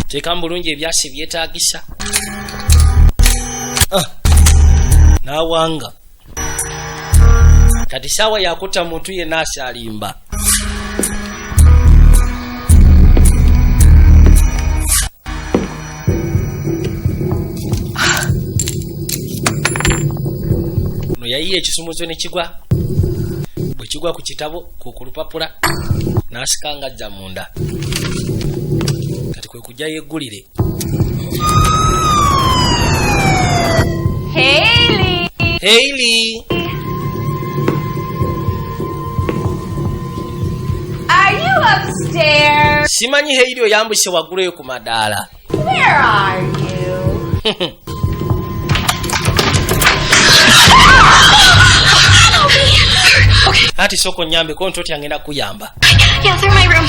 teekamu bulungi ebyasi byetaagisa n'awanga kati saawa yakutta muntu yenna asaalimba no yayiye ekisumuzo ne kigwa bwe kigwa ku kitabo ku lupapula n'asikanga ajja munda kati kwe kujja yeggulire Hailey Are you upstairs? Simanyi Hailey oyambuse waggulu yo ku madaala. Where are you? Ati soko nyambe konto tyangenda kuyamba. Yeah, through my room.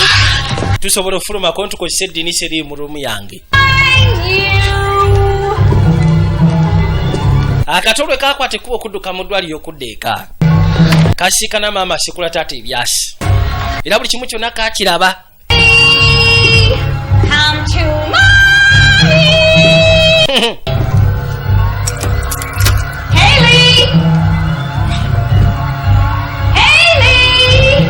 Tusobola ofuluma konto ko seddi seri mu room yange. Akatolwe kakwate kubo kudduka mu ddwaliro okuddeeka. Kasiikana maama asikula taata ebyasi. Era buli kimu kyonna kakiraba. Come to mommy. Hailey. Hailey.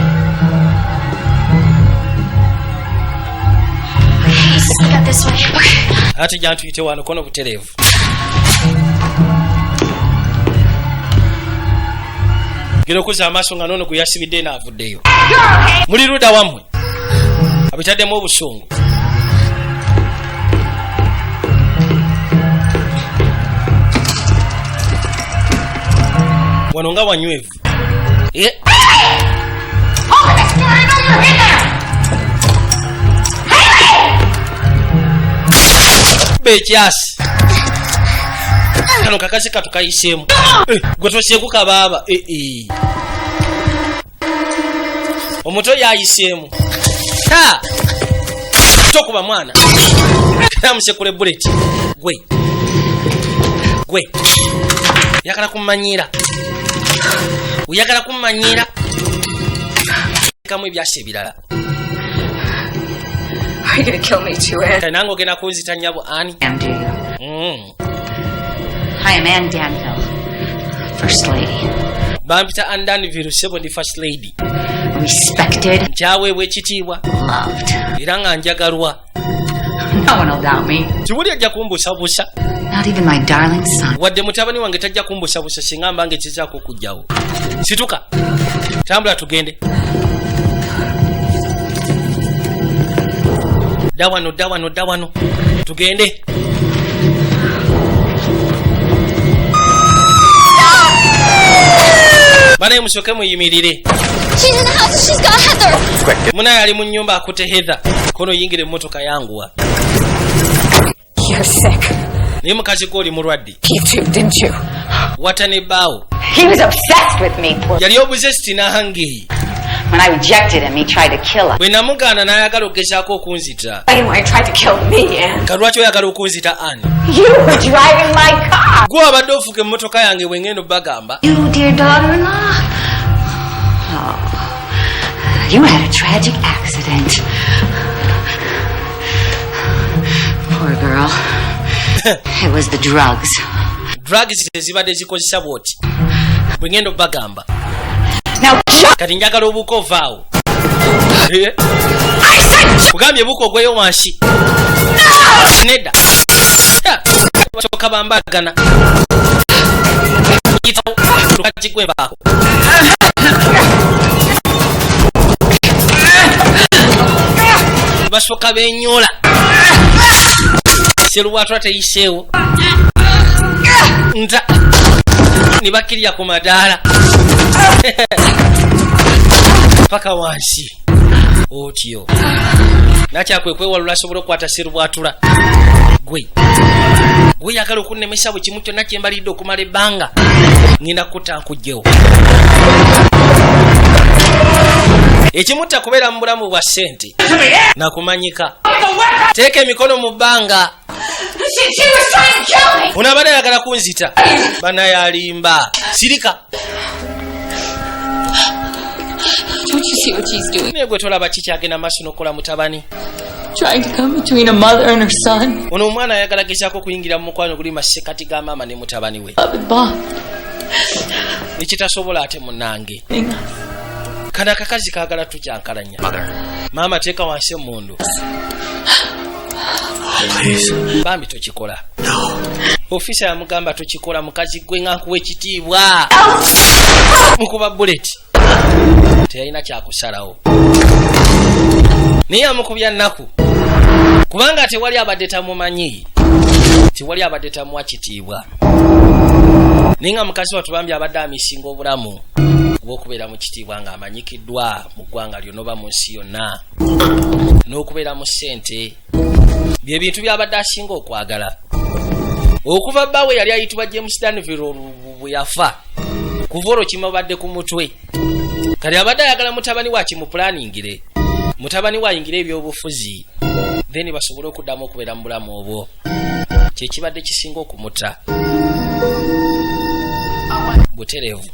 I got this way. Okay. Ati jantu yite wano kono buterevu. Gero kuza amaso nga nono kuyasibidde na avuddeyo. Muli ruda wamwe. Abitaddemu obusungu. Wano nga wanywevu. Open this door, I know you're in there. Bekyasi. Kano kakasi katukayisemu. Gwe tosyeku kabaaba. Omuto yayisemu. Ha! tokuba mwana namusekule bullet gwe yakala kumanyira uyagala kumanyira kamu ebyase ebirala Are you gonna kill me too, Anne? nange ogenda kunzita nnyabo ani Do you? I am Anne Danville, First Lady. bampita Anne Danville sebo ndi first lady. Respected. Nkyaweebwa ekitiibwa. Loved. Era nga njagalwa. No one will doubt me. Tewuli ajja kumbusabusa. Not even my darling son. Wadde mutabani wange tajja kumbusabusa singa mbange kizaako okujjawo. Situka. Tambula tugende. Dawano. Tugende. Banaye musooke muyimirire. She's in the house. She's got Heather. Munaye ali mu nnyumba akute Heather. Kono yingire emmotoka yanguwa. You're sick. Naye mukazi gwe oli mulwadde. You too, didn't you? Watane bbaawo. He was obsessed with me. Yali obsessed n'ahange. When I rejected him, he tried to kill us. Bwe namugaana n'ayagala okugezaako okunzita. Anyway, he tried to kill me, Anne. Kalwaki oyagala okunzita Anne? You were driving my car. Gwe abadde ofuga emmotoka yange bwe ngenda obbagamba. You, dear daughter-in-law. Oh, you had a tragic accident. Poor girl. It was the drugs. Drugs tezibadde zikozesa bwoti. Bwe ngenda obbagamba. Now, kati njagala obuuka ovaawo. Kugambye buuka ogweyo wansi. Nedda. Basooka bambagana. Lukaki gwembaako. Basooka benyola. Seruwatula teyiseewo. Nta. Ne bakkirira ku madaala. Paka wansi. Otyo. Nakyakwe kwewalula asobola okukwata Seruwatula. Gwe yagala okunnemesa bwe kimu kyonna kyembalidde okumala ebbanga. Ngenda kutta nkugjewo. Ekimutta kubeera mu bulamu bwa ssente. Nakumanyika. Teeka emikono mu bbanga. Unaabadde ayagala kunzita. Banaye alimba. Sirika. Don't you see what she's doing? Naye gwe tolaba kikyagenda maaso n'okola mutabani. Trying to come between a mother and her son. Ono omwana ayagala gezaako okuyingira mu mukwano guli masekati ga maama ne mutabani we. Ekitasobola ate munnange. Kana akakazi kaagala tukyankalanya. Maama teeka wansi emmundu. Bambi tokikola. Ofisa yamugamba tokikola mukazi gwe nga nkuwa ekitiibwa. Mukuba bullet. Teyalina kyakusalawo. Naye amukubya nnaku. Kubanga tewali abadde tamumanyi. Tewali abadde tamuwa kitiibwa. Naye nga mukazi watubambye abadde amisinga obulamu bw'okubeera mu kitiibwa ng'amanyikiddwa mu ggwanga lyonna oba mu nsi yonna. N'okubeera mu ssente. Bye bintu by'abadde asinga okwagala. Okuva bbaawe yali ayitibwa James Danville bwe yafa. Kuva olwo kimubadde ku mutwe. Kati abadde ayagala mutabani wa kimuplaningire. Mutabani wa ayingire ebyobufuzi. Then basobole okuddamu okubeera mu bulamu obwo. Kye kibadde kisinga okumuta. Butereevu.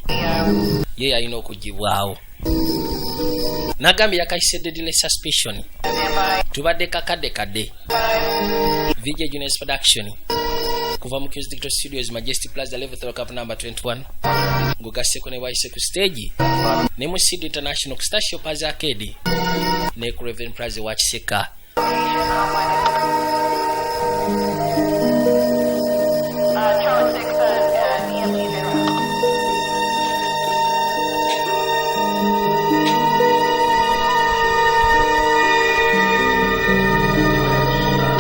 Ye yalina okugibwawo. Nagambye yakayise deadly suspicion. Tubadde kakadde. VJ Juniors Production. Kuva mu Q's Digital Studios Majestic Plaza Level 3 Cup number 21. Ngugasseko ne wayise ku stage. Ne mu Sid International Station Paz Arcade. Ne ku Reverend Plaza wa Kiseka.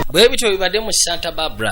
Bwe bityo bibadde mu Santa Barbara.